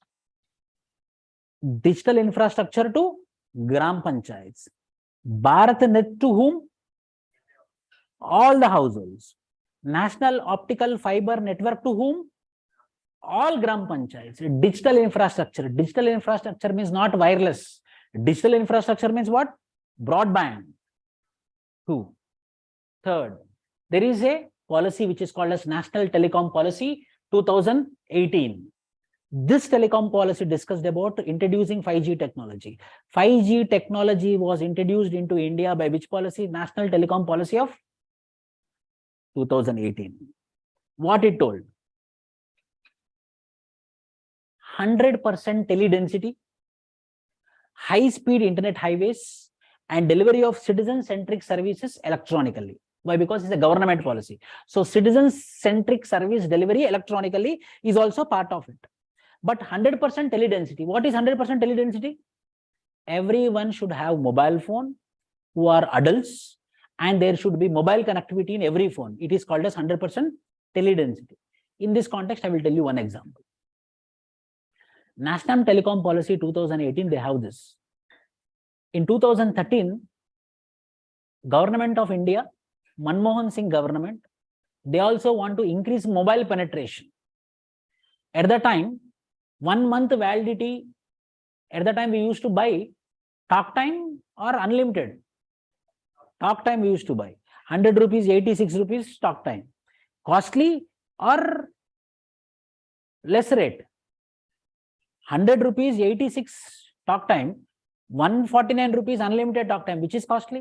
Digital infrastructure to Gram Panchayats. BharatNet to whom? All the households. National Optical Fiber Network to whom? All Gram Panchayats. Digital infrastructure. Digital infrastructure means not wireless. Digital infrastructure means what? Broadband. Two. Third, there is a policy which is called as National Telecom Policy 2018. This telecom policy discussed about introducing 5G technology. 5G technology was introduced into India by which policy? National Telecom Policy of 2018. What it told? 100% teledensity, high-speed internet highways, and delivery of citizen-centric services electronically. Why? Because it's a government policy. So citizen-centric service delivery electronically is also part of it. But 100% teledensity. What is 100% teledensity? Everyone should have mobile phone who are adults, and there should be mobile connectivity in every phone. It is called as 100% teledensity. In this context, I will tell you one example. National Telecom Policy 2018, they have this. In 2013, Government of India, Manmohan Singh government, they also want to increase mobile penetration. At the time, 1 month validity, at the time we used to buy talk time or unlimited. Talk time we used to buy. 100 rupees, 86 rupees talk time. Costly or less rate. 100 rupees, 86 talk time, 149 rupees unlimited talk time, which is costly.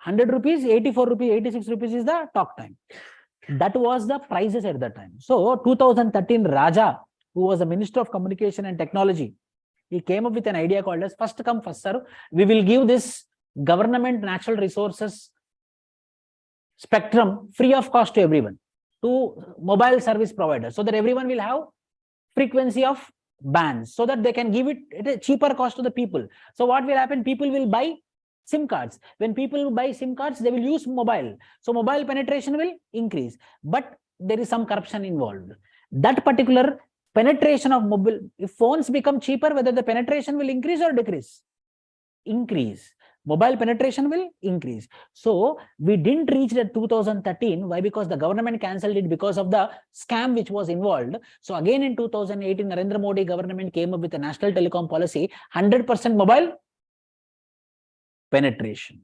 100 rupees, 84 rupees, 86 rupees is the talk time. That was the prices at that time. So 2013, Raja, who was the Minister of Communication and Technology, he came up with an idea called as first come, first serve. We will give this government natural resources spectrum free of cost to everyone, to mobile service providers, so that everyone will have frequency of bands, so that they can give it at a cheaper cost to the people. So what will happen? People will buy SIM cards. When people buy SIM cards, they will use mobile. So mobile penetration will increase. But there is some corruption involved. That particular penetration of mobile, if phones become cheaper, whether the penetration will increase or decrease? Increase. Mobile penetration will increase. So we didn't reach that 2013. Why? Because the government cancelled it because of the scam which was involved. So again in 2018, Narendra Modi government came up with a national telecom policy, 100% mobile penetration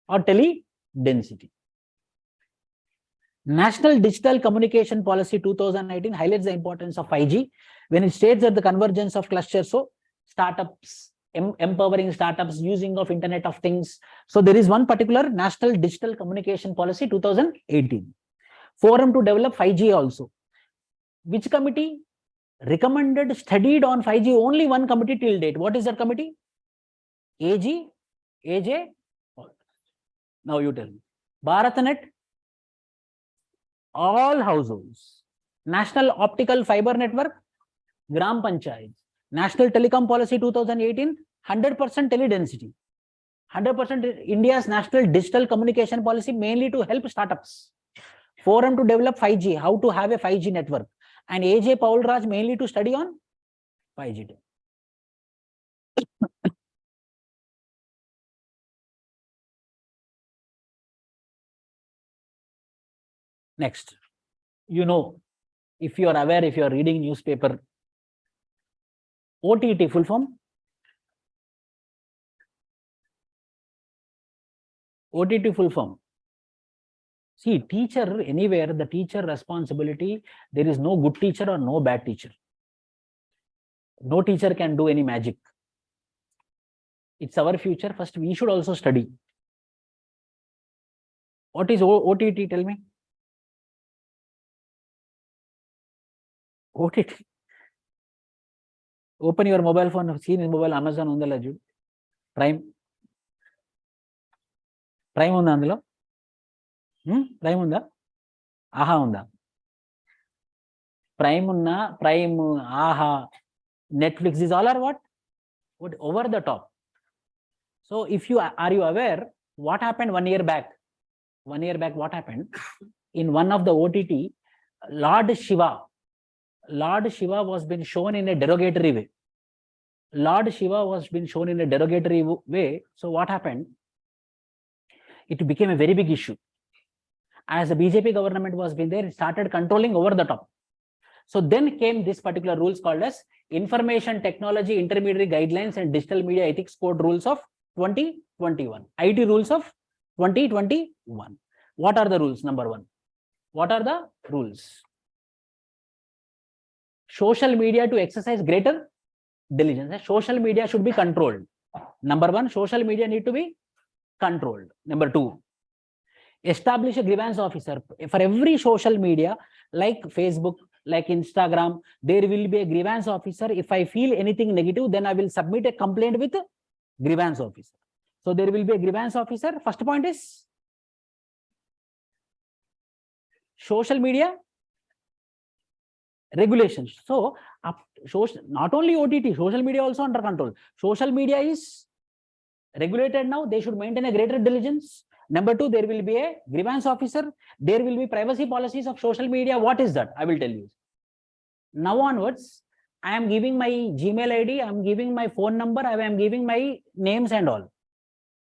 or tele-density. National Digital Communication Policy 2018 highlights the importance of 5G when it states that the convergence of clusters, so startups, empowering startups, using of Internet of Things. So there is one particular National Digital Communication Policy 2018. Forum to develop 5G also. Which committee recommended, studied on 5G? Only one committee till date. What is that committee? AJ? Now you tell me. BharatNet, all households. National Optical Fiber Network, Gram Panchayats. National Telecom Policy 2018, 100% teledensity. 100% India's National Digital Communication Policy, mainly to help startups. Forum to develop 5G, how to have a 5G network. And AJ Paul Raj, mainly to study on 5G. Next, you know, if you are aware, if you are reading newspaper, OTT full form? OTT full form. See, teacher, anywhere, the teacher responsibility, there is no good teacher or no bad teacher. No teacher can do any magic. It's our future. First, we should also study. What is OTT? Tell me. OTT. Open your mobile phone. See this mobile. Amazon on the Prime. Prime on the Prime on the Aha on the Prime unna Prime Aha Netflix is all or what? What over the top. So if you are you aware what happened 1 year back? 1 year back, what happened? In one of the OTT, Lord Shiva was been shown in a derogatory way. Lord Shiva was been shown in a derogatory way. So what happened? It became a very big issue. As the BJP government was been there, it started controlling over the top. So then came this particular rules called as Information Technology Intermediary Guidelines and Digital Media Ethics Code Rules of 2021. IT rules of 2021. What are the rules? Number one. What are the rules? Social media to exercise greater diligence. Social media should be controlled. Number one, social media need to be controlled. Number two, establish a grievance officer. For every social media, like Facebook, like Instagram, there will be a grievance officer. If I feel anything negative, then I will submit a complaint with a grievance officer. So there will be a grievance officer. First point is social media regulations. So not only OTT, social media also under control. Social media is regulated now. They should maintain a greater diligence. Number two, there will be a grievance officer. There will be privacy policies of social media. What is that? I will tell you. Now onwards, I am giving my Gmail ID. I am giving my phone number. I am giving my names and all.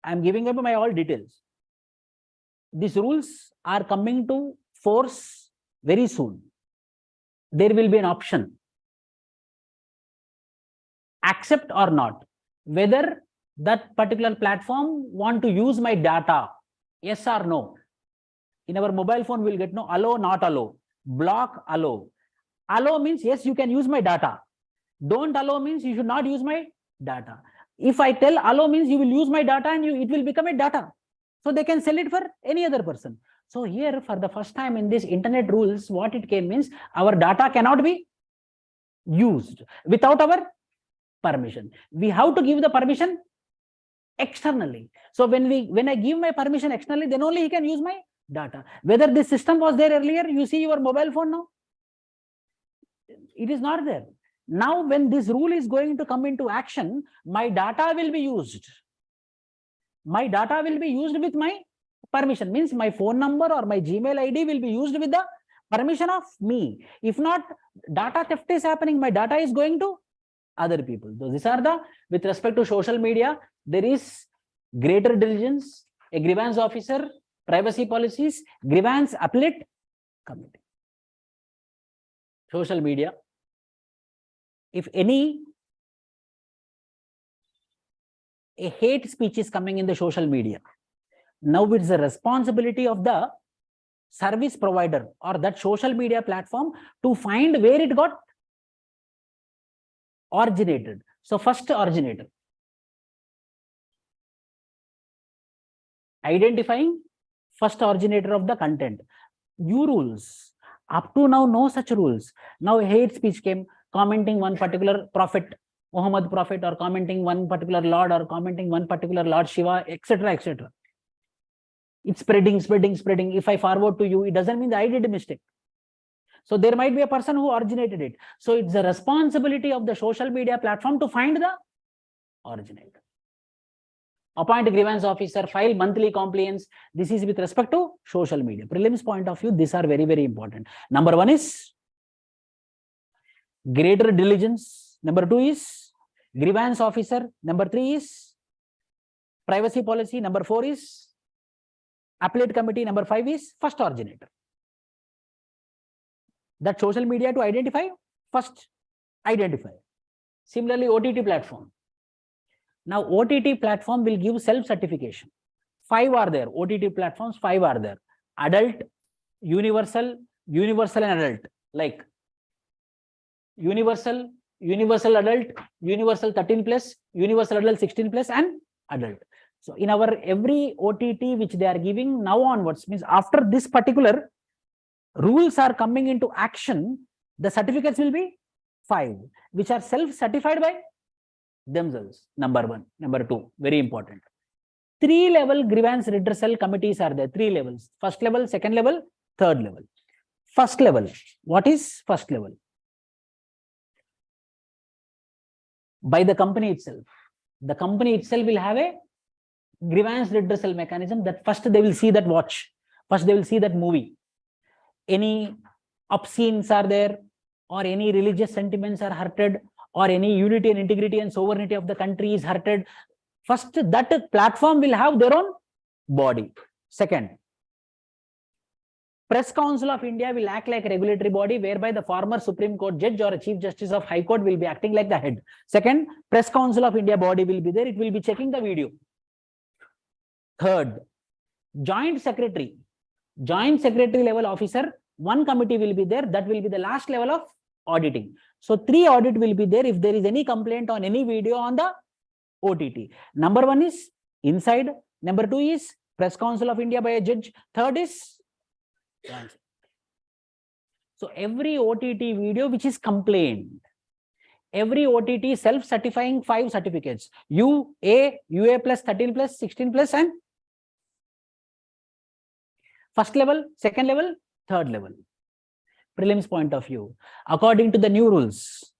I am giving up my all details. These rules are coming to force very soon. There will be an option. Accept or not. Whether that particular platform want to use my data. Yes or no. In our mobile phone, we'll get no allow, not allow. Block, allow. Allow means yes, you can use my data. Don't allow means you should not use my data. If I tell allow means you will use my data and it will become a data. So they can sell it for any other person. So here for the first time in this internet rules, what it came means our data cannot be used without our permission. We have to give the permission externally. So when I give my permission externally, then only he can use my data. Whether this system was there earlier, you see your mobile phone now. It is not there. Now, when this rule is going to come into action, my data will be used. My data will be used with my permission. Means my phone number or my Gmail ID will be used with the permission of me. If not, data theft is happening. My data is going to other people. So these are the, with respect to social media, there is greater diligence, a grievance officer, privacy policies, grievance appellate committee. Social media. If a hate speech is coming in the social media, now it's the responsibility of the service provider or that social media platform to find where it got originated. So first originator. Identifying first originator of the content. New rules. Up to now, no such rules. Now hate speech came, commenting one particular prophet, Muhammad prophet, or commenting one particular Lord, or commenting one particular Lord Shiva, etc., etc. It's spreading. If I forward to you, it doesn't mean that I did a mistake. So there might be a person who originated it. So it's the responsibility of the social media platform to find the originator. Appoint a grievance officer, file monthly complaints. This is with respect to social media. Prelims point of view, these are very, very important. Number one is greater diligence. Number two is grievance officer. Number three is privacy policy. Number four is appellate committee. Number five is first originator. That social media to identify, first identify. Similarly, OTT platform. Now, OTT platform will give self-certification. 5 are there. OTT platforms, 5 are there. adult, universal, universal and adult, like universal, universal adult, universal 13 plus, universal adult 16 plus, and adult. So in our every OTT which they are giving now onwards, means after this particular rules are coming into action, the certificates will be 5, which are self-certified by themselves. Number 1. Number 2, very important. 3-level grievance redressal committees are there. 3 levels. First level, second level, third level. First level. What is first level? By the company itself. The company itself will have a grievance redressal mechanism that first they will see that watch. First they will see that movie. Any obscenes are there, or any religious sentiments are hurted, or any unity and integrity and sovereignty of the country is hurted. First, that platform will have their own body. Second, Press Council of India will act like a regulatory body whereby the former Supreme Court judge or a Chief Justice of High Court will be acting like the head. Second, Press Council of India body will be there. It will be checking the video. Third, Joint Secretary level officer, one committee will be there. That will be the last level of auditing. So 3 audit will be there if there is any complaint on any video on the OTT. Number 1 is inside. Number 2 is Press Council of India by a judge. Third is so every OTT video which is complained, every OTT self-certifying 5 certificates, UA plus 13 plus 16 plus, and first level, second level, third level. Prelims point of view, according to the new rules,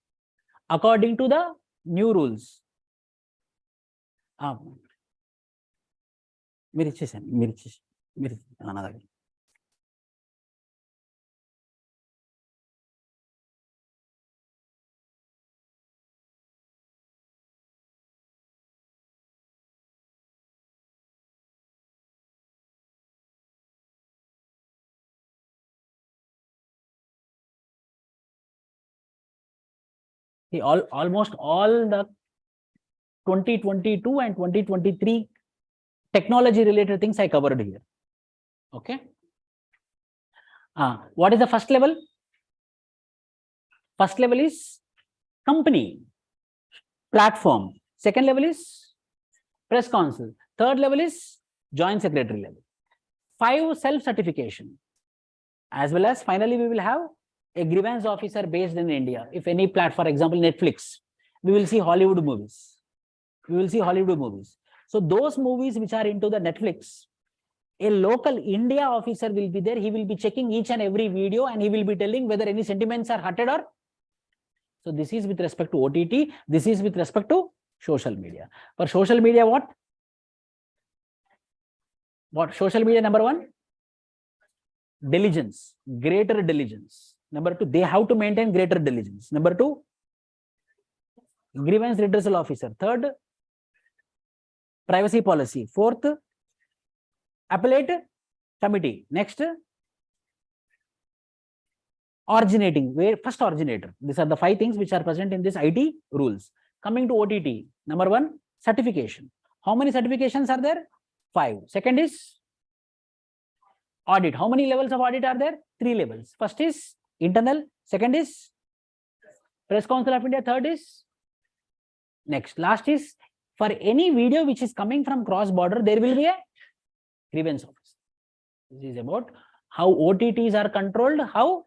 almost all the 2022 and 2023 technology related things I covered here. Okay. What is the first level? First level is company, platform. Second level is Press Council. Third level is Joint Secretary level. 5 self-certification. As well as finally we will have a grievance officer based in India. If any platform, for example, Netflix, we will see Hollywood movies. So those movies which are into the Netflix, a local India officer will be there. He will be checking each and every video and he will be telling whether any sentiments are hurted or. So this is with respect to OTT. This is with respect to social media. For social media, what? Social media, number 1, diligence, greater diligence. Number 2, they have to maintain greater diligence. Number 2, grievance redressal officer. Third, privacy policy. Fourth, appellate committee. Next, originating, first originator. These are the 5 things which are present in this IT rules. Coming to OTT, number 1, certification. How many certifications are there? 5. Second is audit. How many levels of audit are there? 3 levels. First is internal. Second is Press Council of India. Third is next. Last is for any video which is coming from cross border, there will be a grievance office. This is about how OTTs are controlled, how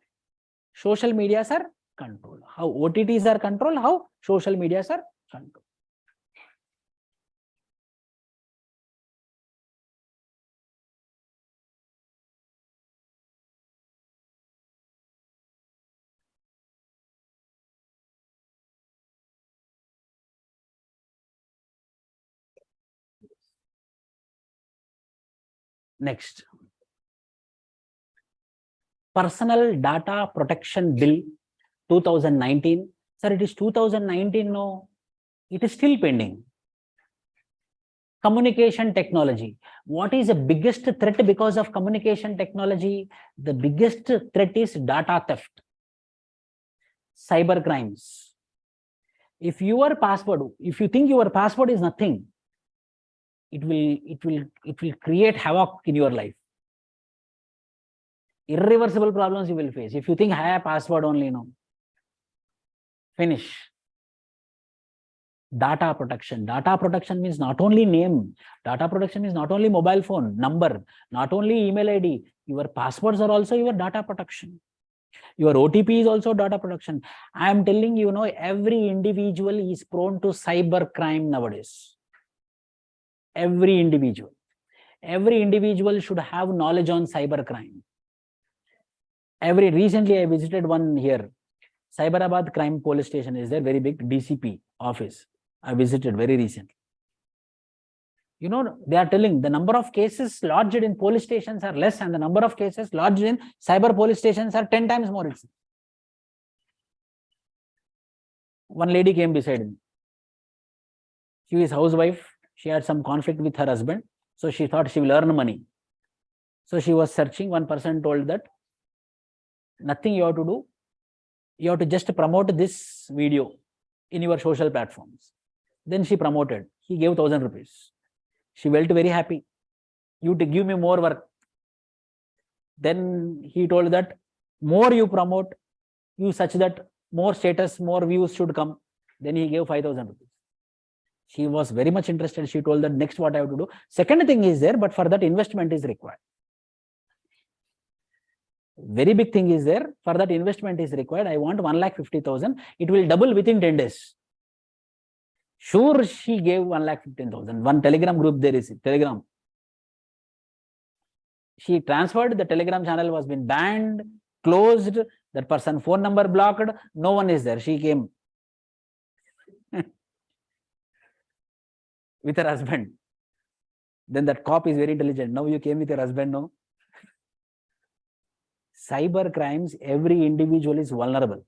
social medias are controlled. How OTTs are controlled, how social medias are controlled. Next, Personal Data Protection Bill 2019. Sir, it is 2019. No, it is still pending. Communication technology. What is the biggest threat because of communication technology? The biggest threat is data theft, cyber crimes. If your password, if you think your password is nothing, it will create havoc in your life. Irreversible problems you will face. If you think I have password only, no. Finish. Data protection. Data protection means not only name. Data protection means not only mobile phone number, not only email ID. Your passwords are also your data protection. Your OTP is also data protection. I am telling you, every individual is prone to cyber crime nowadays. Every individual should have knowledge on cyber crime. Recently I visited one here. Cyberabad crime police station is there, very big DCP office. I visited very recently. They are telling the number of cases lodged in police stations are less and the number of cases lodged in cyber police stations are 10 times more. One lady came beside me. She is housewife. She had some conflict with her husband. So she thought she will earn money. So she was searching. One person told that nothing you have to do. You have to just promote this video in your social platforms. Then she promoted. He gave 1,000 rupees. She felt very happy. You to give me more work. Then he told that more you promote, you such that more status, more views should come. Then he gave 5,000 rupees. She was very much interested. She told that next what I have to do. Second thing is there, but for that investment is required. Very big thing is there. For that investment is required. I want 1,50,000. It will double within 10 days. Sure, she gave 1,15,000. One Telegram group there is Telegram. She transferred. The Telegram channel was been banned, closed. That person phone number blocked. No one is there. She came with her husband. Then that cop is very intelligent. Now you came with your husband, no? Cyber crimes, every individual is vulnerable.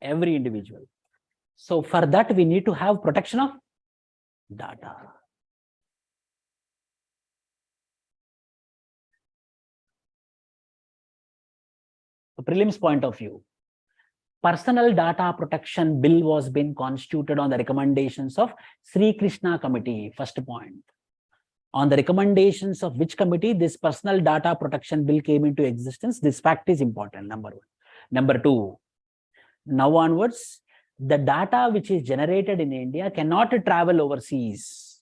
Every individual. So for that, we need to have protection of data. The prelims point of view. Personal Data Protection Bill was being constituted on the recommendations of Sri Krishna Committee. First point. On the recommendations of which committee this Personal Data Protection Bill came into existence? This fact is important, number one. Number two, now onwards, the data which is generated in India cannot travel overseas.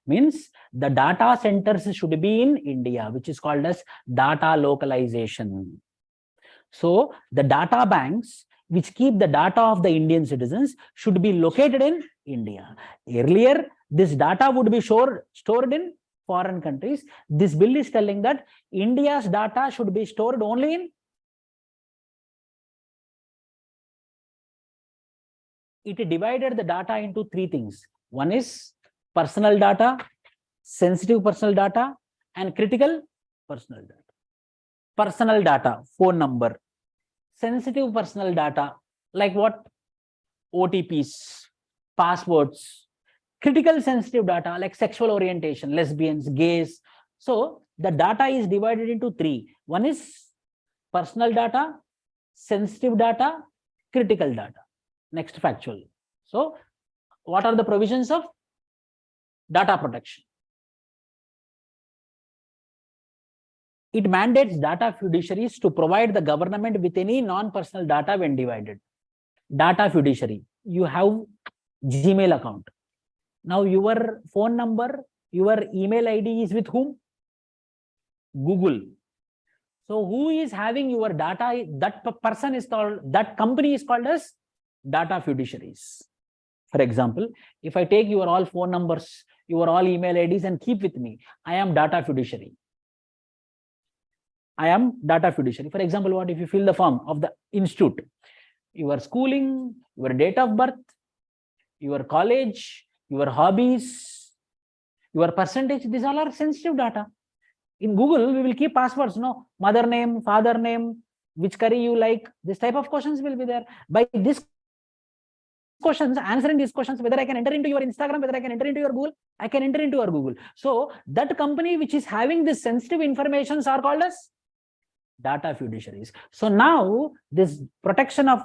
Means the data centers should be in India, which is called as data localization. So the data banks which keep the data of the Indian citizens should be located in India. Earlier, this data would be stored in foreign countries. This bill is telling that India's data should be stored only in. It divided the data into three things. One is personal data, sensitive personal data, and critical personal data. Personal data, phone number. Sensitive personal data, like what? OTPs, passwords. Critical sensitive data, like sexual orientation, lesbians, gays. So the data is divided into three. One is personal data, sensitive data, critical data. Next factual. So what are the provisions of data protection? It mandates data fiduciaries to provide the government with any non-personal data when divided. Data fiduciary, you have Gmail account. Now your phone number, your email ID is with whom? Google. So who is having your data? That person is called, that company is called as data fiduciaries. For example, if I take your all phone numbers, your all email IDs and keep with me, I am data fiduciary. I am data fiduciary. For example, what if you fill the form of the institute, your schooling, your date of birth, your college, your hobbies, your percentage, these all are sensitive data. In Google, we will keep passwords, no, mother name, father name, which curry you like, this type of questions will be there. By this questions, answering these questions, whether I can enter into your Instagram, whether I can enter into your Google, I can enter into your Google. So that company which is having this sensitive informations are called as data fiduciaries. So now this protection of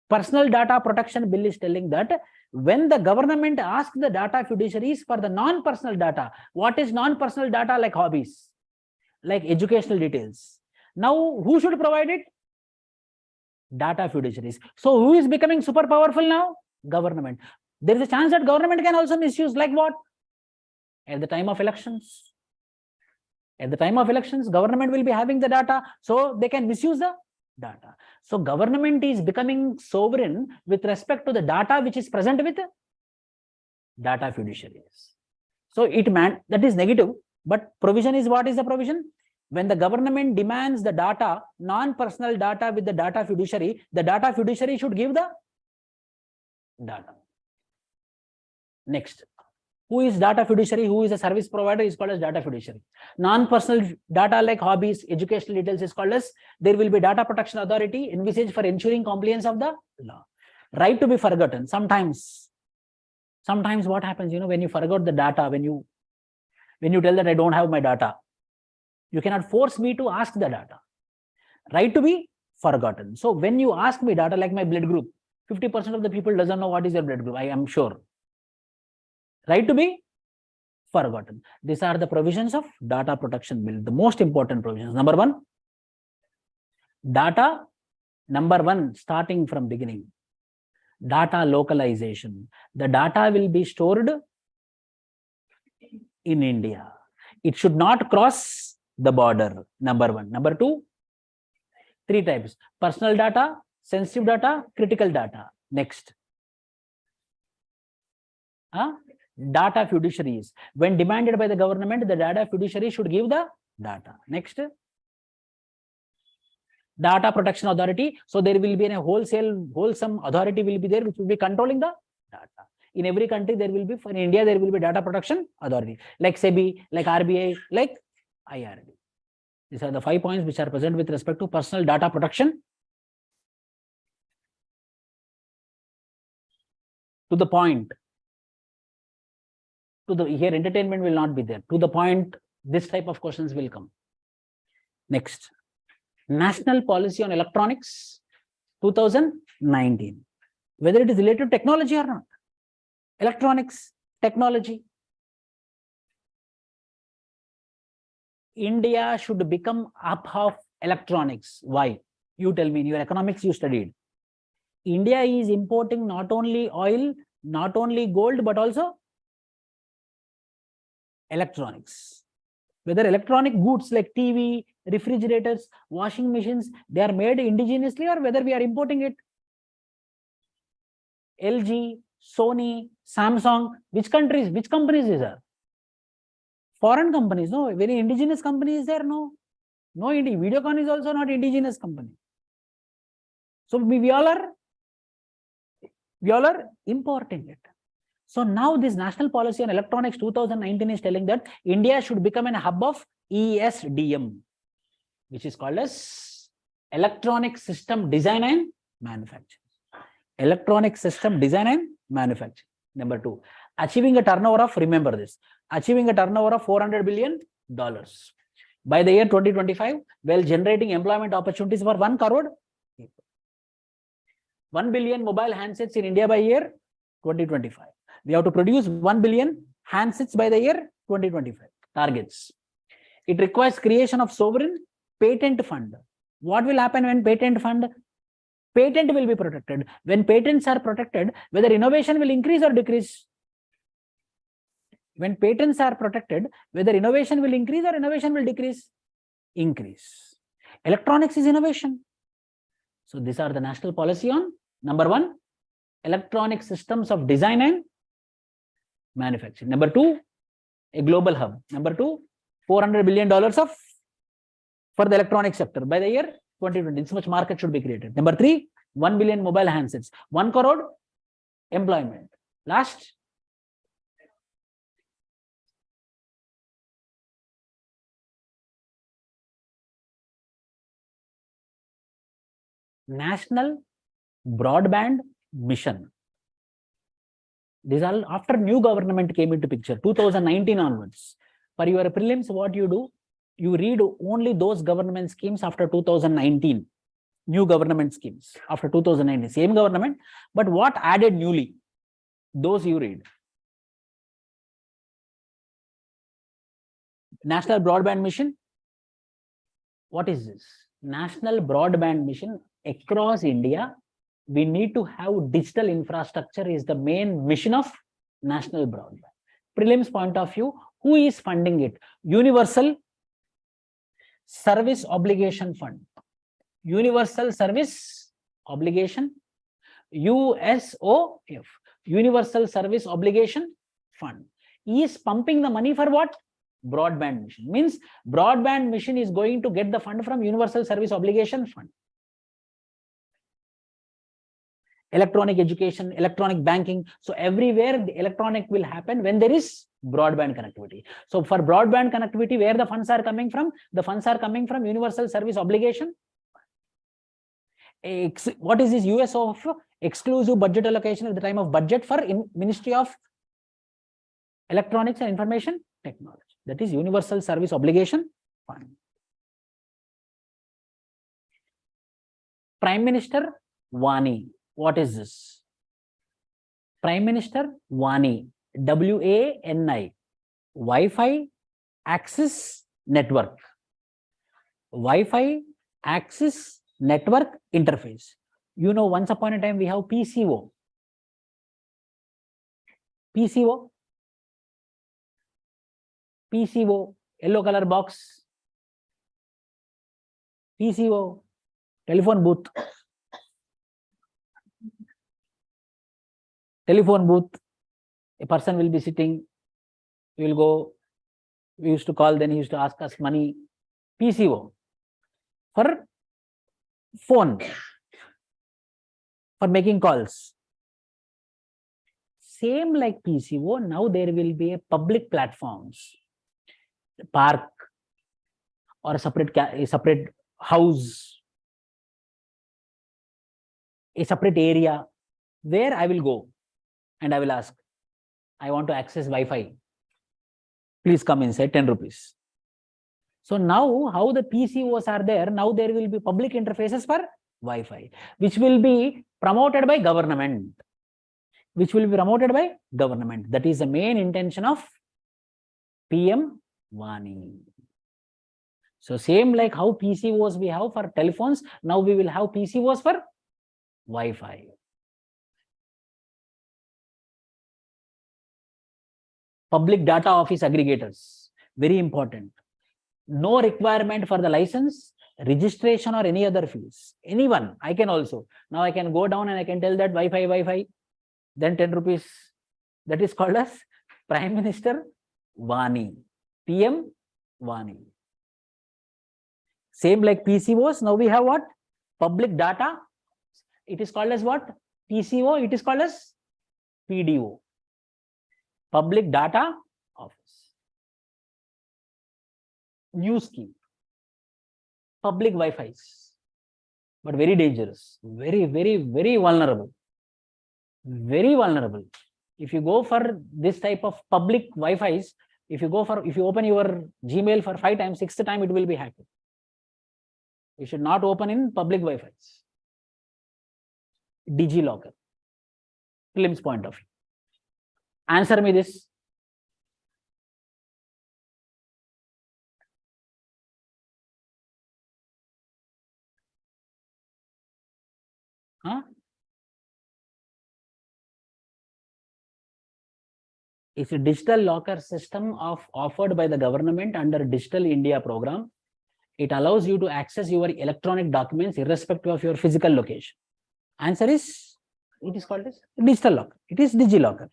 personal data protection bill is telling that when the government asks the data fiduciaries for the non-personal data, what is non-personal data? Like hobbies, like educational details, Now, who should provide it? Data fiduciaries. So, who is becoming super powerful now? Government. There is a chance that government can also misuse, like what? At the time of elections. At the time of elections, government will be having the data, so they can misuse the data. So, government is becoming sovereign with respect to the data which is present with data fiduciaries. So, that is negative, but provision is, what is the provision? When the government demands the data, non-personal data with the data fiduciary should give the data. Next, who is data fiduciary? Who is a service provider is called as data fiduciary. Non-personal data like hobbies, educational details is called as, there will be data protection authority envisaged for ensuring compliance of the law. Right to be forgotten. Sometimes what happens, when you forgot the data, when you tell that I don't have my data, you cannot force me to ask the data. Right to be forgotten. So when you ask me data like my blood group, 50% of the people doesn't know what is your blood group, I am sure. Right to be forgotten. These are the provisions of data protection bill, the most important provisions. Number one, data, starting from beginning, data localization. The data will be stored in India. It should not cross the border. Number one. Number two, 3 types: personal data, sensitive data, critical data. Next, data fiduciaries. When demanded by the government, the data fiduciary should give the data. Next, data protection authority. So there will be a wholesome authority will be there which will be controlling the data. In every country there will be, in India there will be data protection authority like SEBI, like RBI, like IRB. These are the 5 points which are present with respect to personal data protection. To the point. Here entertainment will not be there. To the point, this type of questions will come. Next, National Policy on Electronics 2019. Whether it is related to technology or not. Electronics, technology. India should become hub of electronics. Why? You tell me, in your economics you studied. India is importing not only oil, not only gold, but also electronics. Whether electronic goods like TV, refrigerators, washing machines, they are made indigenously or whether we are importing it. LG, Sony, Samsung, which companies these are? Foreign companies, no. Very indigenous company is there? No. No, Videocon is also not indigenous company. So we all are importing it. So now this National Policy on Electronics 2019 is telling that India should become a hub of ESDM, which is called as Electronic System Design and Manufacturing. Electronic System Design and Manufacturing. Number 2, achieving a turnover of, remember this, achieving a turnover of $400 billion by the year 2025, while generating employment opportunities for 1 crore people. 1 billion mobile handsets in India by year 2025. We have to produce 1 billion handsets by the year 2025. Targets. It requires creation of sovereign patent fund. What will happen when patent fund? Patent will be protected. When patents are protected, whether innovation will increase or decrease? When patents are protected, whether innovation will increase or innovation will decrease? Increase. Electronics is innovation. So these are the national policy on, number 1, electronic systems of design and manufacturing. Number 2, a global hub. Number 2, $400 billion for the electronic sector by the year 2020. This much market should be created. Number 3, 1 billion mobile handsets, 1 crore employment. Last, National Broadband Mission. These are after new government came into picture, 2019 onwards. For your prelims, what you do, you read only those government schemes after 2019. New government schemes after 2019. Same government, but what added newly? Those you read. National Broadband Mission, What is this? National broadband mission across India. We need to have digital infrastructure is the main mission of national broadband. Prelims point of view, who is funding it? Universal Service Obligation Fund. Universal Service Obligation, USOF, Universal Service Obligation Fund. He is pumping the money for what? Broadband mission. Means broadband mission is going to get the fund from Universal Service Obligation Fund. Electronic education, electronic banking. So everywhere the electronic will happen when there is broadband connectivity. So for broadband connectivity, where the funds are coming from? The funds are coming from Universal Service Obligation. What is this USOF? Exclusive budget allocation at the time of budget for Ministry of Electronics and Information Technology. That is Universal Service Obligation Fund. Prime Minister Wani. What is this? Prime Minister Wani. WANI. Wi-Fi Access Network. Wi-Fi Access Network Interface. You know, once upon a time we have PCO. PCO. PCO, yellow color box. PCO, telephone booth. Telephone booth. A person will be sitting. We will go. We used to call, then he used to ask us money. PCO. For phone. For making calls. Same like PCO, now there will be a public platforms. Park or a separate house, a separate area where I will go and I will ask, I want to access Wi-Fi. Please come inside, 10 rupees. So now how the PCOs are there, now there will be public interfaces for Wi-Fi, which will be promoted by government. Which will be promoted by government. That is the main intention of PM Wani. So same like how PCOs we have for telephones, now we will have PCOs for Wi-Fi. Public data office aggregators, very important. No requirement for the license, registration or any other fees. Anyone, I can also. Now I can go down and I can tell that Wi-Fi, then 10 rupees. That is called as Prime Minister Wani. PM Wani. Same like PCOs. Now we have what? Public data. It is called as what? PCO. It is called as PDO. Public Data Office. New scheme. Public Wi-Fi's. But very dangerous. Very, very, very vulnerable. Very vulnerable. If you go for this type of public Wi-Fi's, if you open your Gmail for 5 times, 6th time it will be hacked. You should not open in public Wi-Fi's. DigiLocker. Prelims point of view. Answer me this. Huh? It's a digital locker system offered by the government under Digital India program. It allows you to access your electronic documents irrespective of your physical location. Answer is, it is called as digital locker. It is DigiLocker.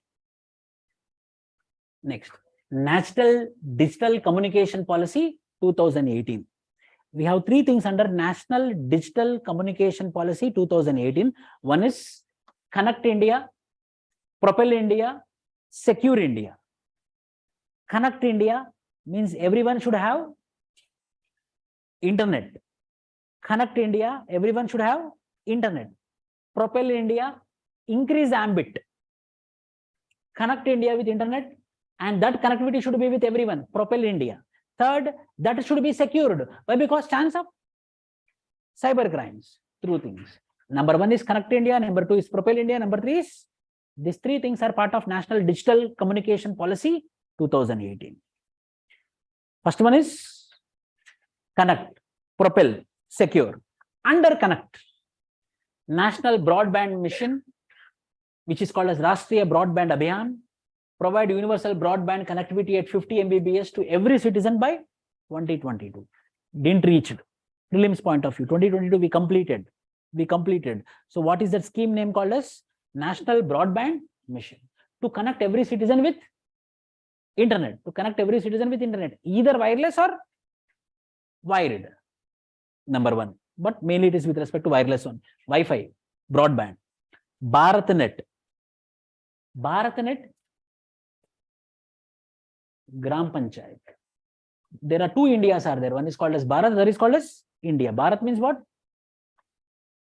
Next, National Digital Communication Policy 2018. We have 3 things under National Digital Communication Policy 2018. One is Connect India, Propel India, Secure India. Connect India means everyone should have internet. Connect India, everyone should have internet. Propel India, increase ambit. Connect India with internet, and that connectivity should be with everyone. Propel India. Third, that should be secured. Why? Because chance of cyber crimes through things. Number 1 is Connect India, number 2 is Propel India, number 3 is, these 3 things are part of National Digital Communication Policy 2018. First one is Connect. propel, secure. Under connect, National Broadband Mission, which is called as Rashtriya Broadband Abhiyan, provide universal broadband connectivity at 50 Mbps to every citizen by 2022. Didn't reach it. Prelims point of view, 2022 we completed. So what is that scheme name called as? National Broadband Mission. To connect every citizen with internet, either wireless or wired. Number one, but mainly it is with respect to wireless one. Wi-Fi, broadband. BharatNet, Gram Panchayat. There are two Indias are there. One is called as Bharat, other is called as India. Bharat means what?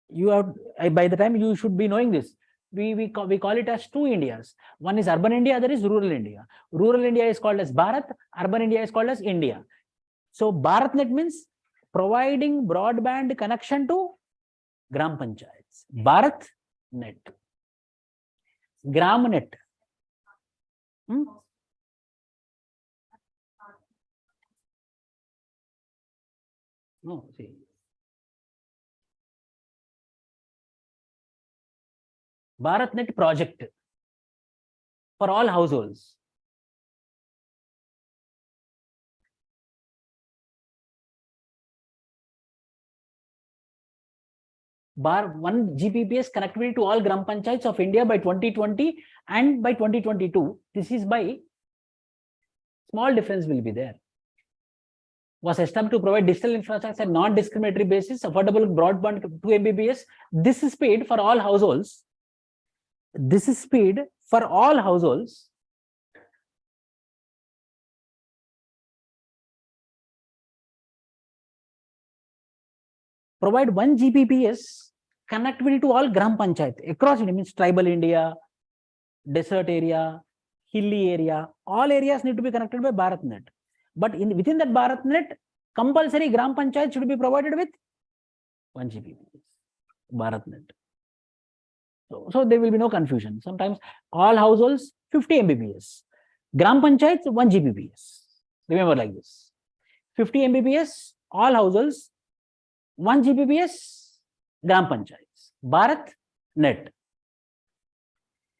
You have, by the time you should be knowing this. We call it as two Indias. One is urban India, other is rural India. Rural India is called as Bharat, urban India is called as India. So BharatNet means providing broadband connection to Gram Panchayats. BharatNet. GramNet. No, see. BharatNet project for all households. Bar 1 Gbps connectivity to all Gram Panchayats of India by 2020 and by 2022. This is by small difference will be there. Was established to provide digital infrastructure on non-discriminatory basis, affordable broadband to 2 Mbps. This is paid for all households. This is paid for all households. Provide 1 Gbps connectivity to all Gram Panchayat across India, means tribal India, desert area, hilly area, all areas need to be connected by BharatNet. But within that BharatNet, compulsory Gram Panchayat should be provided with 1 Gbps, BharatNet. So there will be no confusion. Sometimes all households 50 Mbps, Gram Panchayats 1 Gbps. Remember like this: 50 Mbps, all households, 1 Gbps, Gram Panchayats. BharatNet.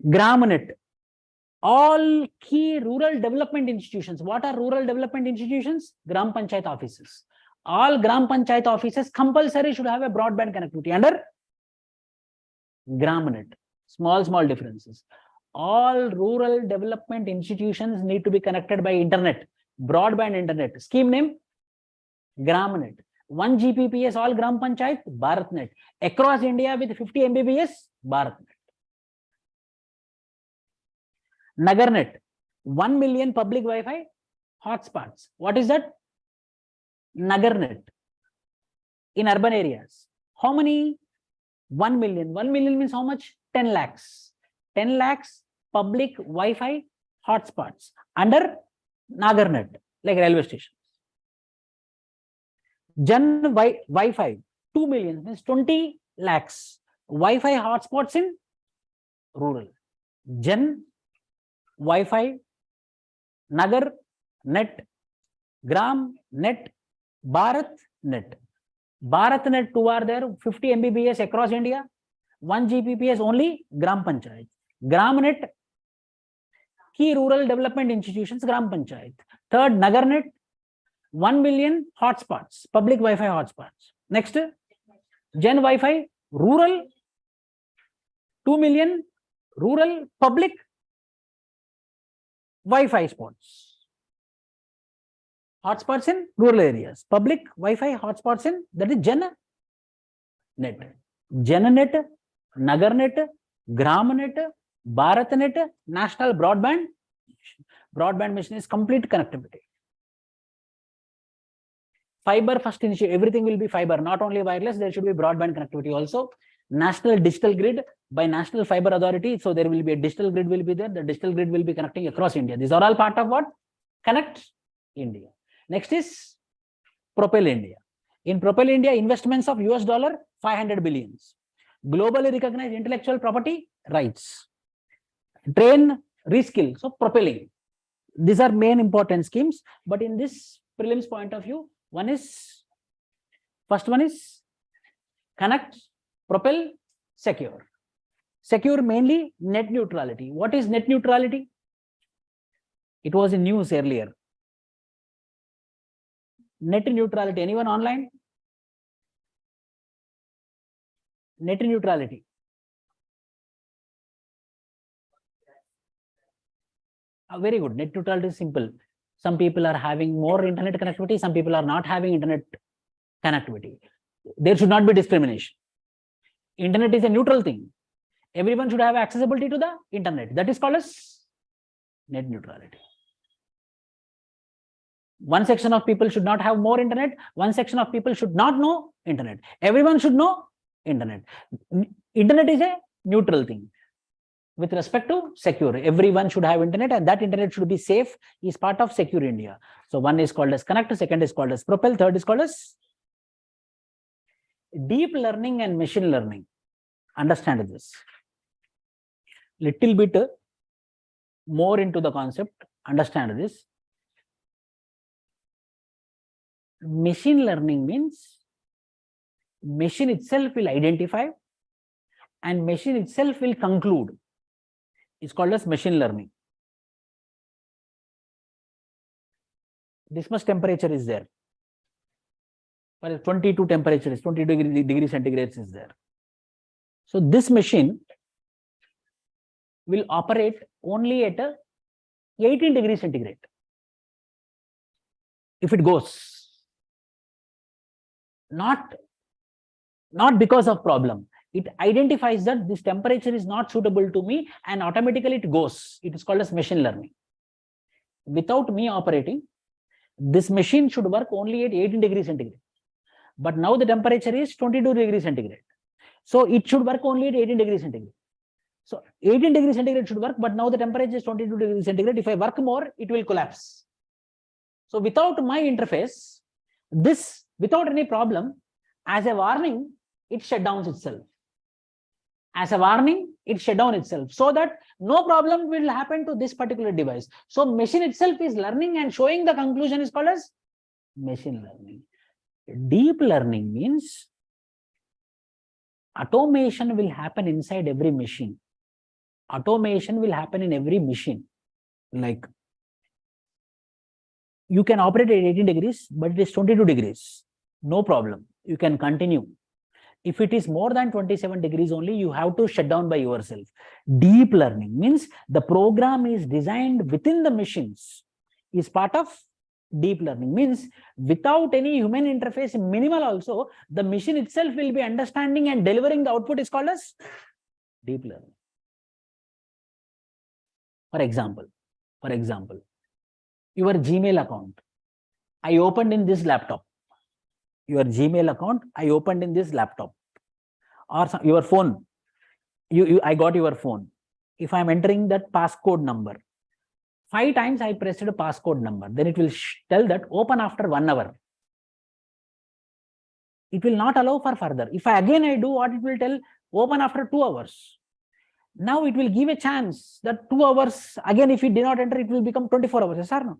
GramNet. All key rural development institutions. What are rural development institutions? Gram Panchayat offices. All Gram Panchayat offices compulsory should have a broadband connectivity under GramNet. Small differences. All rural development institutions need to be connected by internet, broadband internet. Scheme name? GramNet. 1 Gbps, all Gram Panchayat, BharatNet. Across India with 50 Mbps, BharatNet. NagarNet, 1 million public Wi-Fi hotspots. What is that? NagarNet. In urban areas. How many? 1 million. 1 million means how much? 10 lakhs. 10 lakhs public Wi-Fi hotspots under NagarNet, like railway stations. Jan Wi-Fi, 2 million means 20 lakhs Wi-Fi hotspots in rural. Jan Wi-Fi, Nagar Net, Gram Net, BharatNet. BharatNet 2 are there, 50 Mbps across India, 1 Gbps only Gram Panchayat. GramNet, key rural development institutions, Gram Panchayat. Third, NagarNet, 1 million hotspots, public Wi-Fi hotspots. Next, Gen Wi-Fi, rural, 2 million rural public Wi-Fi spots. Hotspots in rural areas. Public Wi-Fi hotspots in, that is GenNet. GenNet, NagarNet, GramNet, BharatNet, National Broadband. Broadband mission is complete connectivity. Fiber first initiative, everything will be fiber, not only wireless, there should be broadband connectivity also. National Digital Grid by National Fiber Authority. So there will be a digital grid will be there. The digital grid will be connecting across India. These are all part of what? Connect India. Next is Propel India. In Propel India, investments of $500 billion. Globally recognized intellectual property rights. Train, reskill. So propelling. These are main important schemes. But in this prelims point of view, one is First one is connect, propel, secure. Secure mainly net neutrality. What is net neutrality? It was in news earlier. Net neutrality. Anyone online? Net neutrality. Very good. Net neutrality is simple. Some people are having more internet connectivity. Some people are not having internet connectivity. There should not be discrimination. Internet is a neutral thing. Everyone should have accessibility to the internet. That is called as net neutrality. One section of people should not have more internet. One section of people should not know internet. Everyone should know internet. Internet is a neutral thing. With respect to secure, everyone should have internet, and that internet should be safe, is part of secure India. So one is called as connect, second is called as propel, third is called as deep learning and machine learning. Understand this. Little bit more into the concept. Understand this. Machine learning means machine itself will identify and machine itself will conclude. It's called as machine learning. This much temperature is there. 22 temperature is 22 degrees centigrade is there. So this machine will operate only at 18 degrees centigrade. If it goes, not because of problem. It identifies that this temperature is not suitable to me and automatically it goes. It is called as machine learning. Without me operating, this machine should work only at 18 degrees centigrade. But now the temperature is 22 degrees centigrade. So it should work only at 18 degrees centigrade. So 18 degrees centigrade should work, but now the temperature is 22 degrees centigrade. If I work more, it will collapse. So without my interface, this, without any problem, as a warning, it shut down itself. As a warning, it shut down itself so that no problem will happen to this particular device. So machine itself is learning and showing the conclusion is called as machine learning. Deep learning means automation will happen inside every machine. Automation will happen in every machine. Like you can operate at 18 degrees, but it is 22 degrees. No problem. You can continue. If it is more than 27 degrees only, you have to shut down by yourself. Deep learning means the program is designed within the machines, is part of deep learning. Means without any human interface, minimal also, the machine itself will be understanding and delivering the output is called as deep learning. For example, your Gmail account, I opened in this laptop. Your Gmail account, I opened in this laptop. Or your phone, I got your phone. If I'm entering that passcode number, 5 times I pressed a passcode number, then it will tell that open after 1 hour. It will not allow for further. If I do what it will tell, open after 2 hours. Now it will give a chance that 2 hours, again if it did not enter, it will become 24 hours. Yes or no?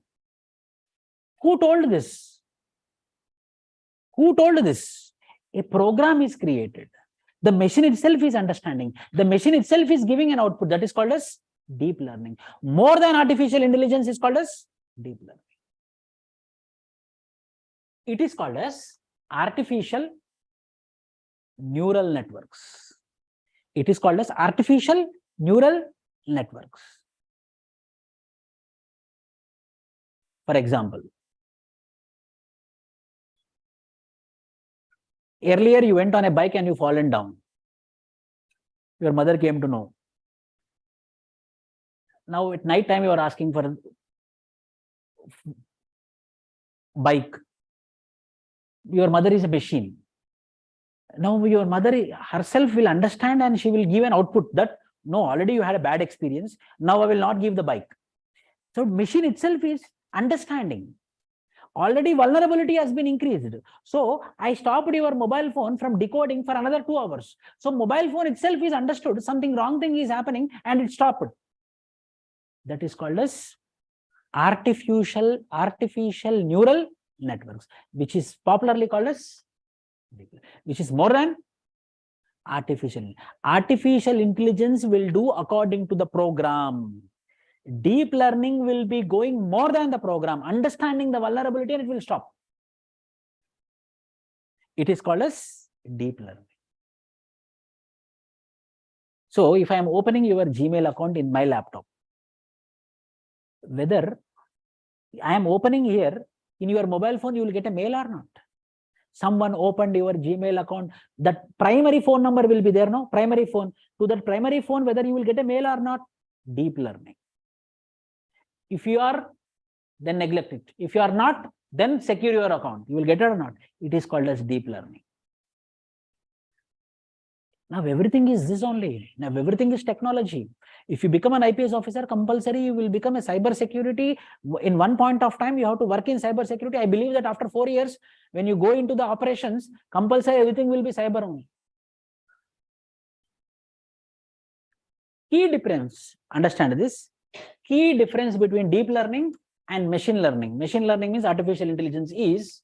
Who told this? Who told this? A program is created. The machine itself is understanding. The machine itself is giving an output. That is called as deep learning. More than artificial intelligence is called as deep learning. It is called as artificial neural networks. It is called as artificial neural networks. For example, earlier you went on a bike and you fallen down. Your mother came to know. Now at night time you are asking for a bike. Your mother is a machine. Now your mother herself will understand and she will give an output that no, already you had a bad experience. Now I will not give the bike. So machine itself is understanding. Already vulnerability has been increased. So I stopped your mobile phone from decoding for another 2 hours. So mobile phone itself is understood something wrong thing is happening and it stopped. That is called as artificial neural networks, which is popularly called as which is more than artificial. Artificial intelligence will do according to the program. Deep learning will be going more than the program, understanding the vulnerability, and it will stop. It is called as deep learning. So if I am opening your Gmail account in my laptop, whether I am opening here in your mobile phone, you will get a mail or not. Someone opened your Gmail account, that primary phone number will be there, no? Primary phone. To that primary phone, whether you will get a mail or not, deep learning. If you are, then neglect it. If you are not, then secure your account. You will get it or not. It is called as deep learning. Now everything is this only. Now everything is technology. If you become an IPS officer, compulsory you will become a cyber security. In one point of time, you have to work in cyber security. I believe that after 4 years, when you go into the operations, compulsory everything will be cyber only. Key difference, understand this. Key difference between deep learning and machine learning. Machine learning means artificial intelligence is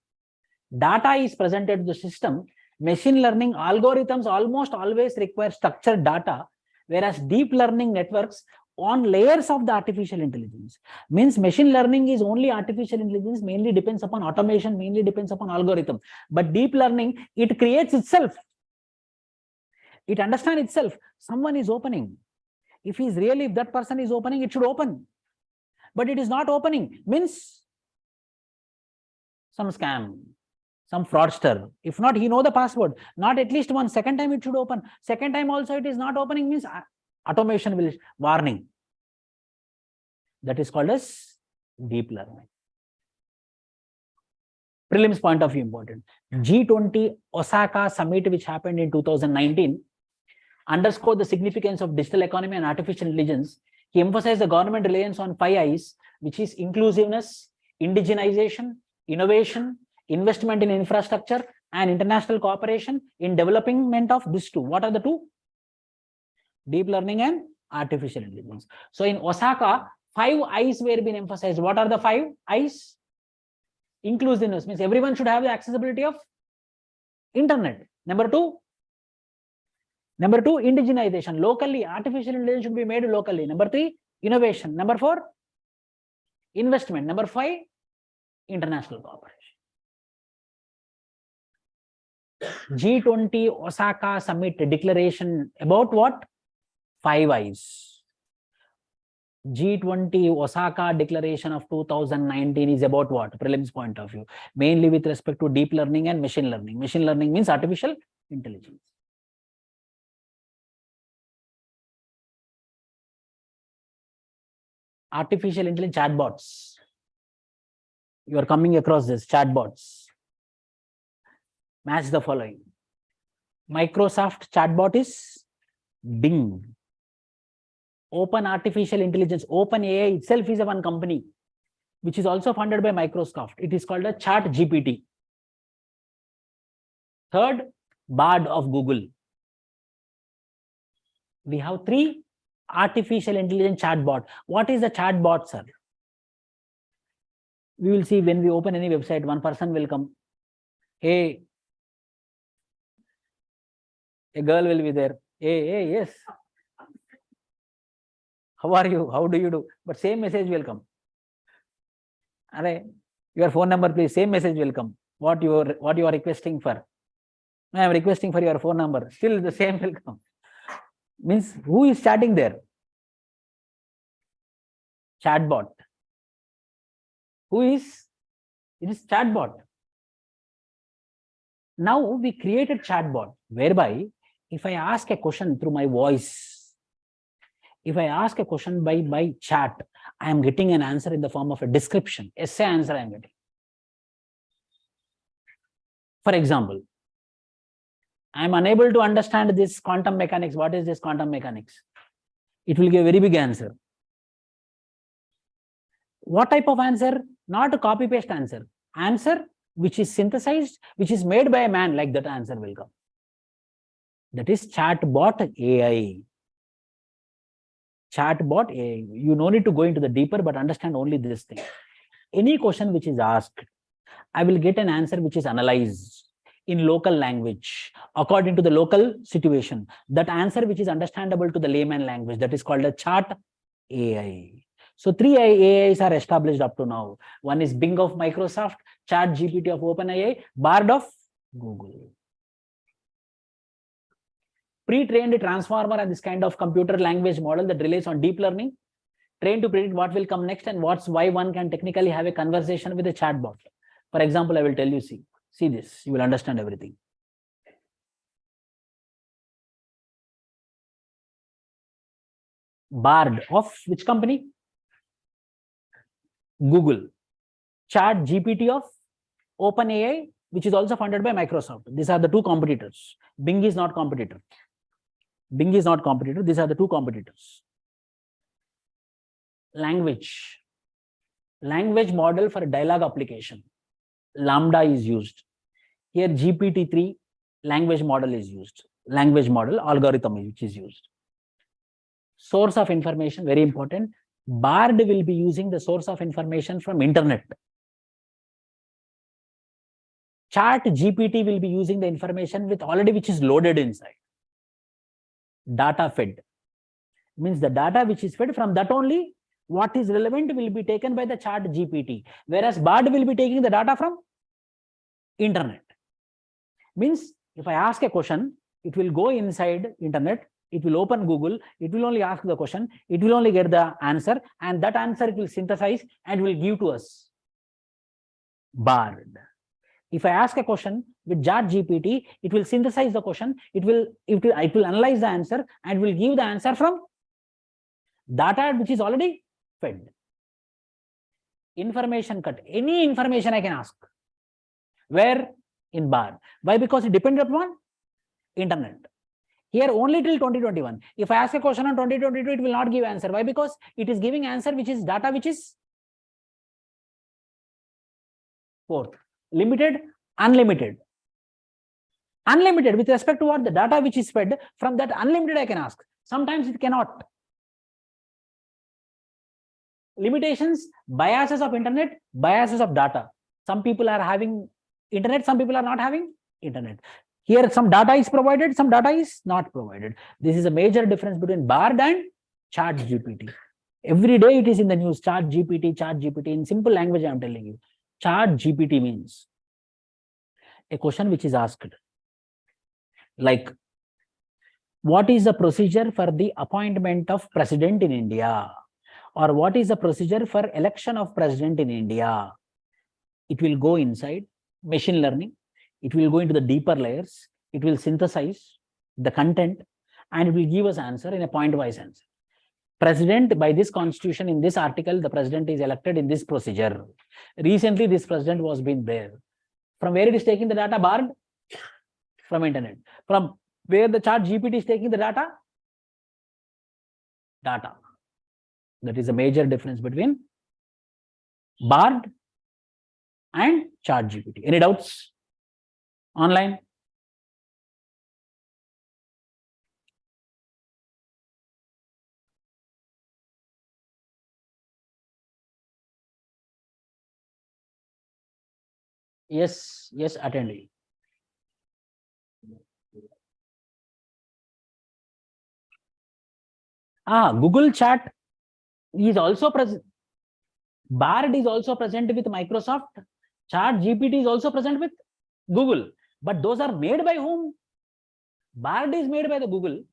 data is presented to the system. Machine learning algorithms almost always require structured data, whereas deep learning networks on layers of the artificial intelligence. Means machine learning is only artificial intelligence, mainly depends upon automation, mainly depends upon algorithm. But deep learning, it creates itself. It understands itself. Someone is opening. If that person is opening, it should open. But it is not opening. Means some scam, some fraudster. If not, he know the password. Not at least one. Second time it should open. Second time also it is not opening, means automation will warning. That is called as deep learning. Prelims point of view important. G20 Osaka summit, which happened in 2019, underscored the significance of digital economy and artificial intelligence. He emphasized the government reliance on 5 I's, which is inclusiveness, indigenization, innovation, investment in infrastructure, and international cooperation in development of these two. What are the two? Deep learning and artificial intelligence. So in Osaka, 5 I's were being emphasized. What are the 5 I's? Inclusiveness means everyone should have the accessibility of internet. Number two, indigenization. Locally, artificial intelligence should be made locally. Number 3, innovation. Number 4, investment. Number 5, international cooperation. G20 Osaka summit declaration about what? 5 I's. G20 Osaka declaration of 2019 is about what? Prelims point of view. Mainly with respect to deep learning and machine learning. Machine learning means artificial intelligence. Artificial intelligence chatbots. You are coming across this chatbots. Match the following. Microsoft chatbot is Bing. Open artificial intelligence, OpenAI itself is a one company which is also funded by Microsoft. It is called a ChatGPT. Third, Bard of Google. We have 3 artificial intelligence chatbot. What is a chatbot, sir? We will see when we open any website, one person will come. Hey, a girl will be there. Hey, yes. How are you? How do you do? But same message will come. Your phone number, please. Same message will come. What you are requesting for? I am requesting for your phone number. Still the same will come. Means who is chatting there? Chatbot. Who is? It is chatbot. Now we created chatbot whereby if I ask a question through my voice, if I ask a question by chat, I am getting an answer in the form of a description, essay answer I am getting. For example, I am unable to understand this quantum mechanics. What is this quantum mechanics? It will give a very big answer. What type of answer? Not a copy paste answer. Answer which is synthesized, which is made by a man, like that answer will come. That is chatbot AI. Chatbot AI. You no need to go into the deeper, but understand only this thing. Any question which is asked, I will get an answer which is analyzed. in local language, according to the local situation. That answer which is understandable to the layman language, that is called a chart AI. So 3 AIs are established up to now. One is Bing of Microsoft, Chat GPT of OpenAI, Bard of Google. Pre-trained transformer and this kind of computer language model that relies on deep learning, trained to predict what will come next and why one can technically have a conversation with a chatbot. For example, I will tell you, see this, you will understand everything. Bard of which company? Google. Chat GPT of OpenAI, which is also funded by Microsoft. These are the two competitors. Bing is not competitor. Bing is not competitor. These are the two competitors. Language model for dialogue application. Lambda is used. Here GPT-3 language model is used. Language model algorithm which is used. Source of information, very important. Bard will be using the source of information from internet. Chat GPT will be using the information with already which is loaded inside. Data fed means the data which is fed, from that only what is relevant will be taken by the Chat GPT, whereas Bard will be taking the data from internet. Means if I ask a question, it will go inside internet, it will open Google, it will only ask the question, it will only get the answer, and that answer it will synthesize and will give to us. Bard. If I ask a question with Chat GPT, it will synthesize the question, it will analyze the answer and will give the answer from data which is already fed. Information cut, any information I can ask. Where? In Bard. Why? Because it depends upon internet. Here only till 2021. If I ask a question on 2022, it will not give answer. Why? Because it is giving answer which is data which is fourth. Limited, unlimited. Unlimited with respect to what? The data which is fed, from that unlimited I can ask. Sometimes it cannot. Limitations, biases of internet, biases of data. Some people are having internet, some people are not having internet. Here some data is provided, some data is not provided. This is a major difference between Bard and Chat GPT. Every day it is in the news, Chat GPT. In simple language I am telling you. Chat GPT means a question which is asked like, what is the procedure for the appointment of president in India? Or what is the procedure for election of president in India? It will go inside machine learning. It will go into the deeper layers. It will synthesize the content and it will give us answer in a point-wise answer. President, by this constitution, in this article, the president is elected in this procedure. Recently, this president was been there. From where it is taking the data? Bard? From internet. From where the Chat GPT is taking the data? Data. That is a major difference between Bard and Chat GPT. Any doubts? Online? Yes, attendee. Google Chat is also present. Bard is also present with Microsoft. Chat GPT is also present with Google. But those are made by whom? Bard is made by the Google.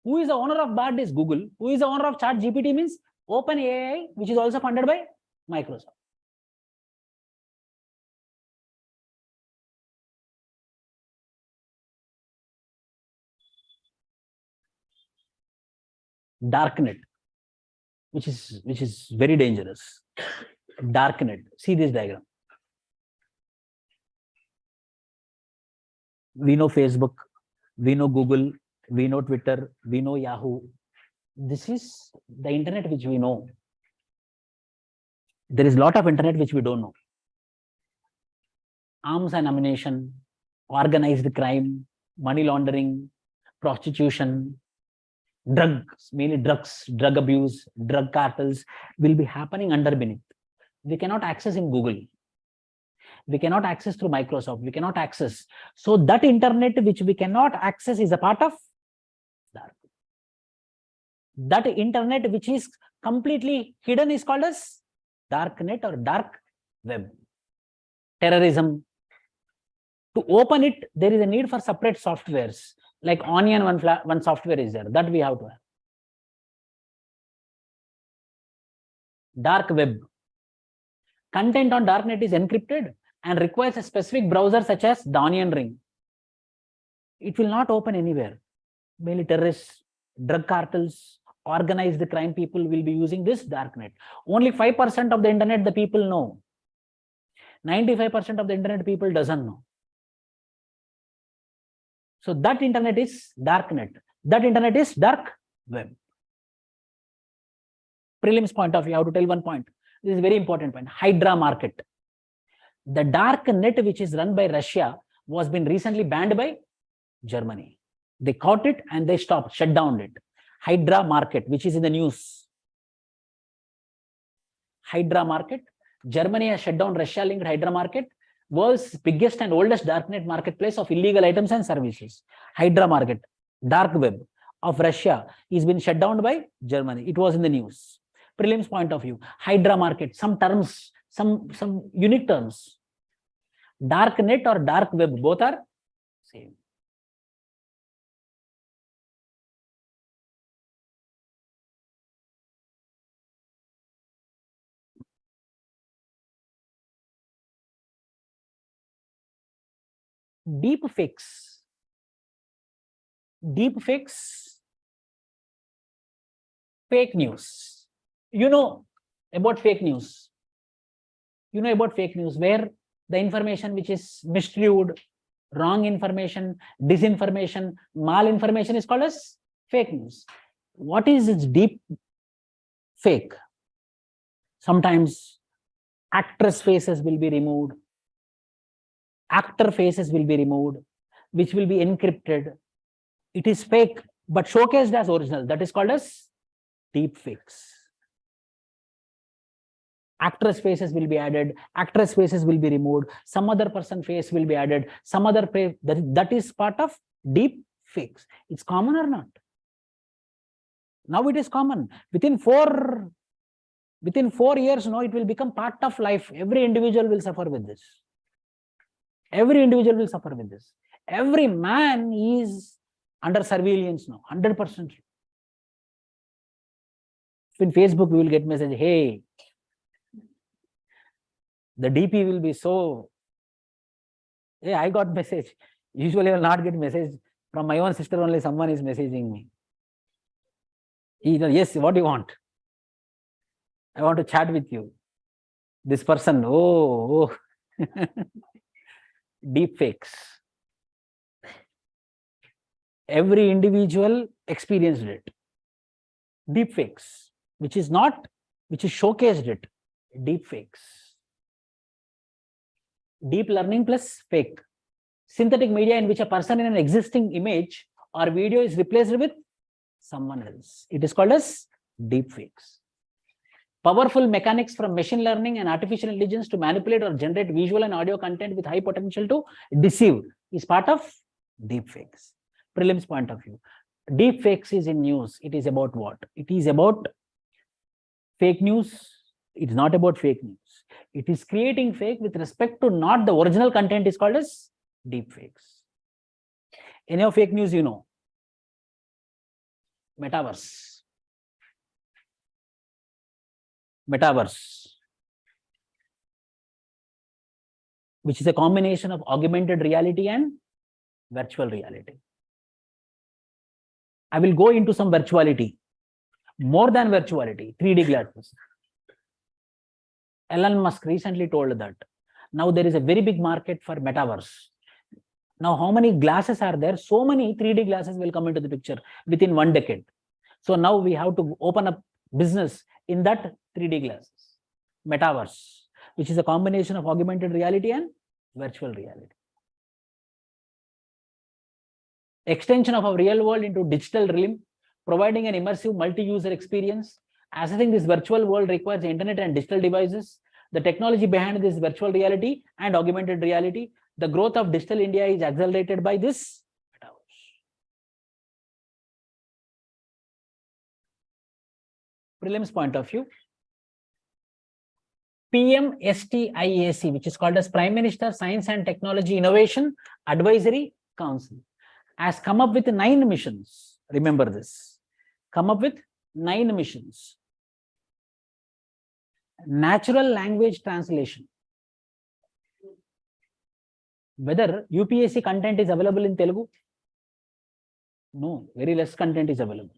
Who is the owner of Bard is Google. Who is the owner of Chat GPT means OpenAI, which is also funded by Microsoft. Darknet, which is very dangerous. Darknet. See this diagram. We know Facebook, we know Google, we know Twitter, we know Yahoo. This is the internet which we know. There is a lot of internet which we don't know. Arms and ammunition, organized crime, money laundering, prostitution, drugs, mainly drugs, drug abuse, drug cartels will be happening under beneath. We cannot access in Google. We cannot access through Microsoft. We cannot access. So that internet which we cannot access is a part of dark. That internet which is completely hidden is called as dark net or dark web. Terrorism. To open it, there is a need for separate softwares. Like Onion, one software is there. That we have to have. Dark web. Content on darknet is encrypted and requires a specific browser such as the onion ring. It will not open anywhere. Mainly terrorists, drug cartels, organized crime people will be using this darknet. Only 5% of the internet the people know. 95% of the internet people doesn't know. So that internet is darknet. That internet is dark web. Prelims point of view, I have to tell one point. This is a very important point. Hydra market. The dark net which is run by Russia was been recently banned by Germany. They caught it and they stopped, shut down it. Hydra market, which is in the news. Hydra market. Germany has shut down Russia-linked Hydra market, world's biggest and oldest darknet marketplace of illegal items and services. Hydra market, dark web of Russia is been shut down by Germany. It was in the news. Prelims point of view, Hydra market, some terms, some unique terms. Dark net or dark web, both are same. Deep fakes. Deep fakes, fake news. You know about fake news. You know about fake news, where the information which is mistrued, wrong information, disinformation, malinformation is called as fake news. What is its deep fake? Sometimes actress faces will be removed. Actor faces will be removed, which will be encrypted. It is fake, but showcased as original. That is called as deep fakes. Actress faces will be added. Actress faces will be removed. Some other person face will be added. Some other face, that is part of deep fakes. It's common or not? Now it is common. Within 4 years, no, it will become part of life. Every individual will suffer with this. Every individual will suffer with this. Every man is under surveillance now, 100%. In Facebook, we will get message, hey, the DP will be so, hey, I got message. Usually I will not get message from my own sister, only someone is messaging me. Yes, what do you want? I want to chat with you. This person, oh. Deep fakes. Every individual experienced it. Deep fakes, which is showcased it. Deep fakes. Deep learning plus fake. Synthetic media in which a person in an existing image or video is replaced with someone else. It is called as deep fakes. Powerful mechanics from machine learning and artificial intelligence to manipulate or generate visual and audio content with high potential to deceive is part of deep fakes. Prelims point of view. Deep fakes is in news. It is about what? It is about fake news. It's not about fake news. It is creating fake with respect to not the original content is called as deep fakes. Any of fake news you know? Metaverse. Metaverse, which is a combination of augmented reality and virtual reality. I will go into some virtuality, more than virtuality, 3D glasses. Elon Musk recently told that now there is a very big market for metaverse. Now, how many glasses are there? So many 3D glasses will come into the picture within 1 decade. So now we have to open up business in that 3D glasses. Metaverse, which is a combination of augmented reality and virtual reality. Extension of our real world into digital realm, providing an immersive multi-user experience. Accessing this virtual world requires internet and digital devices. The technology behind this virtual reality and augmented reality. The growth of digital India is accelerated by this. Prelims point of view. PMSTIAC, which is called as Prime Minister Science and Technology Innovation Advisory Council, has come up with 9 missions. Remember this. Come up with 9 missions. Natural language translation. Whether UPSC content is available in Telugu? No, very less content is available.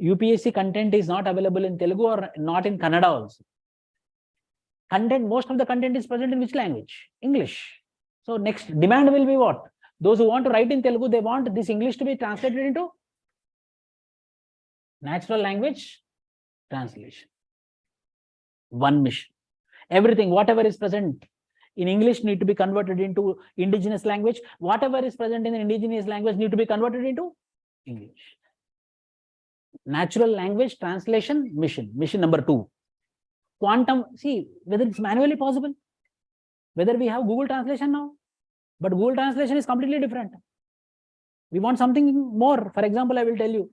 UPSC content is not available in Telugu or not in Kannada also. Content, most of the content is present in which language? English. So next demand will be what? Those who want to write in Telugu, they want this English to be translated into natural language translation. 1 mission. Everything, whatever is present in English need to be converted into indigenous language. Whatever is present in the indigenous language need to be converted into English. Natural language translation mission. Mission number 2. Quantum, see whether it's manually possible, whether we have Google translation now, but Google translation is completely different. We want something more. For example, I will tell you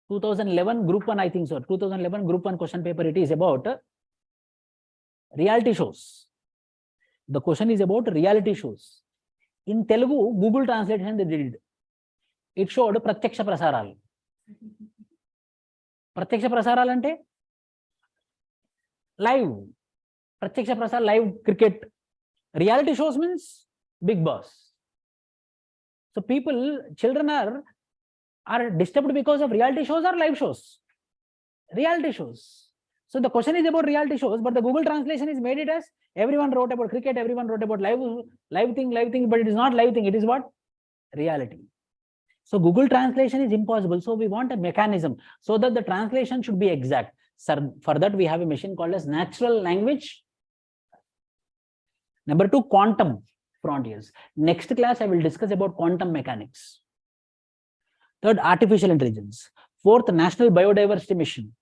2011 group 1, I think so, 2011 group 1 question paper, it is about reality shows. The question is about reality shows. In Telugu, Google translation they did. It showed Pratyaksha Prasaral. Pratyaksha Prasaral ante live. Pratyaksha Prasaral live cricket. Reality shows means Big Boss. So people, children are disturbed because of reality shows or live shows? Reality shows. So the question is about reality shows, but the Google translation is made it as everyone wrote about cricket, everyone wrote about live thing, but it is not live thing. It is what? Reality. So Google translation is impossible. So we want a mechanism so that the translation should be exact. So for that we have a machine called as natural language. Number 2, quantum frontiers. Next class I will discuss about quantum mechanics. 3rd, artificial intelligence. 4th, national biodiversity mission.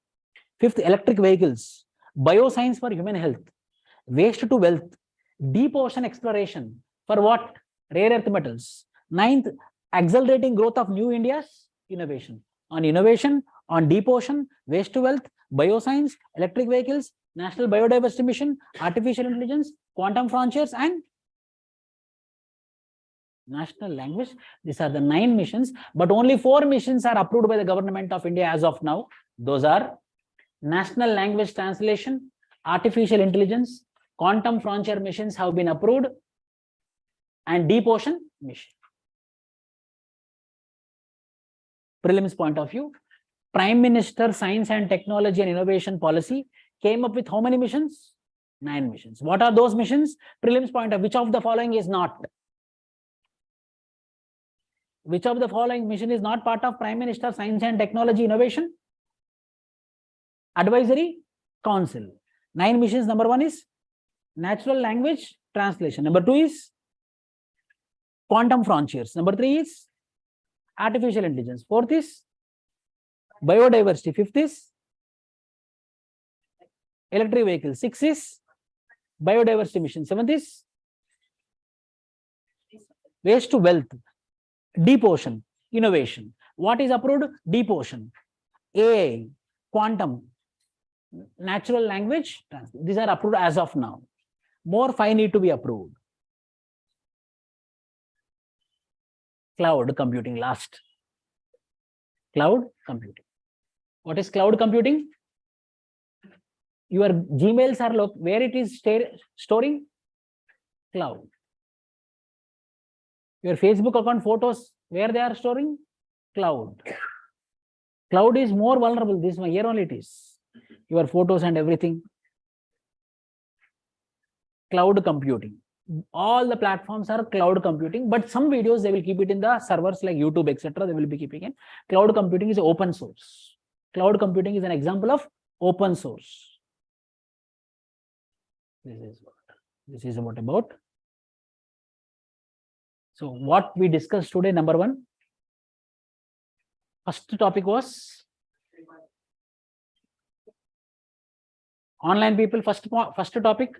5th, electric vehicles. Bioscience for human health. Waste to wealth. Deep ocean exploration. For what? Rare earth metals. 9th, accelerating growth of new India's innovation. On innovation, on deep ocean, waste to wealth, bioscience, electric vehicles, national biodiversity mission, artificial intelligence, quantum frontiers, and national language. These are the 9 missions, but only 4 missions are approved by the government of India as of now. Those are national language translation, artificial intelligence, quantum frontier missions have been approved, and deep ocean mission. Prelims point of view. Prime Minister Science and Technology and Innovation Policy came up with how many missions? 9 missions. What are those missions? Prelims point of which of the following is not? Which of the following mission is not part of Prime Minister Science and Technology Innovation Advisory Council? 9 missions. Number 1 is natural language translation. Number 2 is quantum frontiers. Number 3 is artificial intelligence. 4th is biodiversity. 5th is electric vehicles. 6th is biodiversity mission. 7th is waste to wealth. Deep ocean innovation. What is approved? Deep ocean, AI, quantum, natural language. These are approved as of now. More 5 need to be approved. Cloud computing last. Cloud computing. What is cloud computing? Your Gmails are where it is storing? Cloud. Your Facebook account photos, where they are storing? Cloud. Cloud is more vulnerable. This one here only it is. Your photos and everything. Cloud computing. All the platforms are cloud computing, but some videos they will keep it in the servers like YouTube, etc. They will be keeping in. Cloud computing is open source. Cloud computing is an example of open source. This is what about. So what we discussed today, number 1, first topic was Online people, first topic,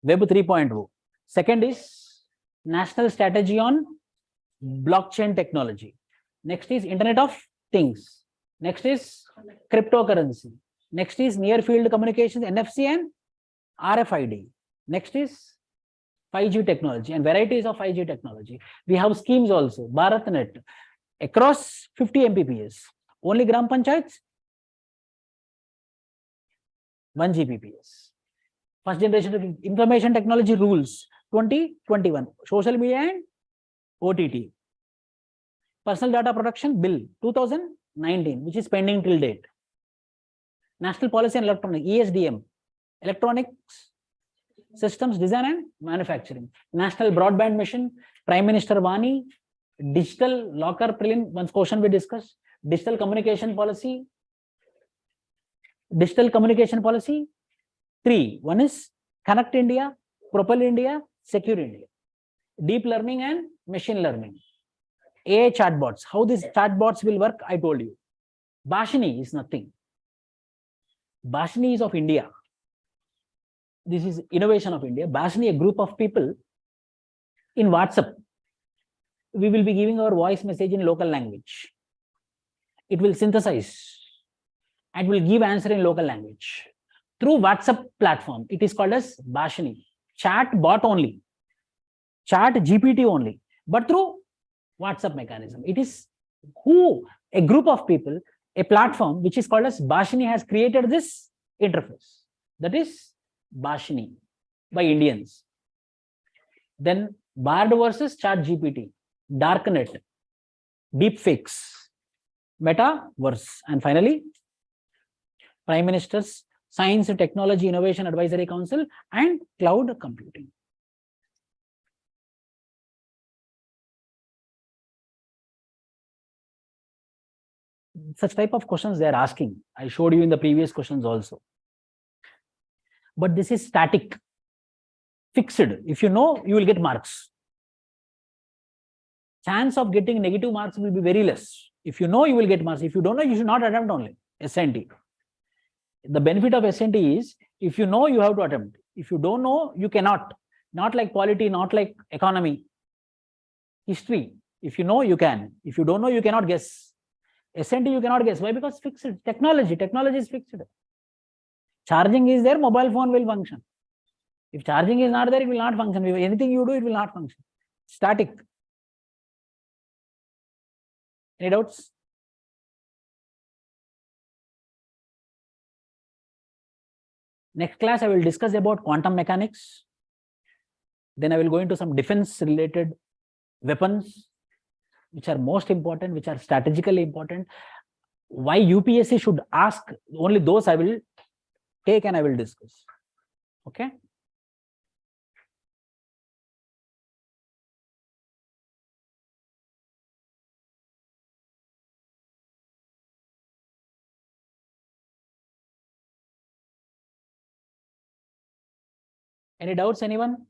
Web 3.0. Second is National Strategy on Blockchain Technology. Next is Internet of Things. Next is cryptocurrency. Next is Near Field Communications, NFC and RFID. Next is 5G technology and varieties of 5G technology. We have schemes also, BharatNet, across 50 Mbps. Only Gram Panchayats, 1 Gbps. First generation of information technology rules, 2021. Social media and OTT. Personal data protection bill, 2019, which is pending till date. National policy and electronic, ESDM, electronics systems design and manufacturing. National broadband mission, Prime Minister Vani, digital locker prelim, once question we discussed, digital communication policy. Digital communication policy, 3. One is Connect India, Propel India, Secure India. Deep learning and machine learning. AI chatbots. How these chatbots will work, I told you. Bhashini is nothing. Bhashini is of India. This is innovation of India. Bhashini, a group of people in WhatsApp. We will be giving our voice message in local language. It will synthesize and will give answer in local language through WhatsApp platform. It is called as Bhashini. Chat bot only, chat GPT only, but through WhatsApp mechanism. It is a group of people, a platform which is called as Bhashini has created this interface. That is Bhashini by Indians. Then Bard versus Chat GPT, Darknet, deepfakes, Metaverse, and finally Prime Minister's Science, Technology, Innovation Advisory Council and Cloud Computing. Such type of questions they are asking. I showed you in the previous questions also. But this is static, fixed. If you know, you will get marks. Chance of getting negative marks will be very less. If you know, you will get marks. If you don't know, you should not attempt only SNT. The benefit of SNT is, if you know, you have to attempt. If you don't know, you cannot. Not like polity, not like economy. History, if you know, you can. If you don't know, you cannot guess. SNT, you cannot guess. Why? Because fixed. Technology is fixed. Charging is there, mobile phone will function. If charging is not there, it will not function. If anything you do, it will not function. Static. Any doubts? Next class, I will discuss about quantum mechanics. Then I will go into some defense-related weapons, which are most important, which are strategically important. Why UPSC should ask, only those I will take and I will discuss. Okay? Any doubts, anyone?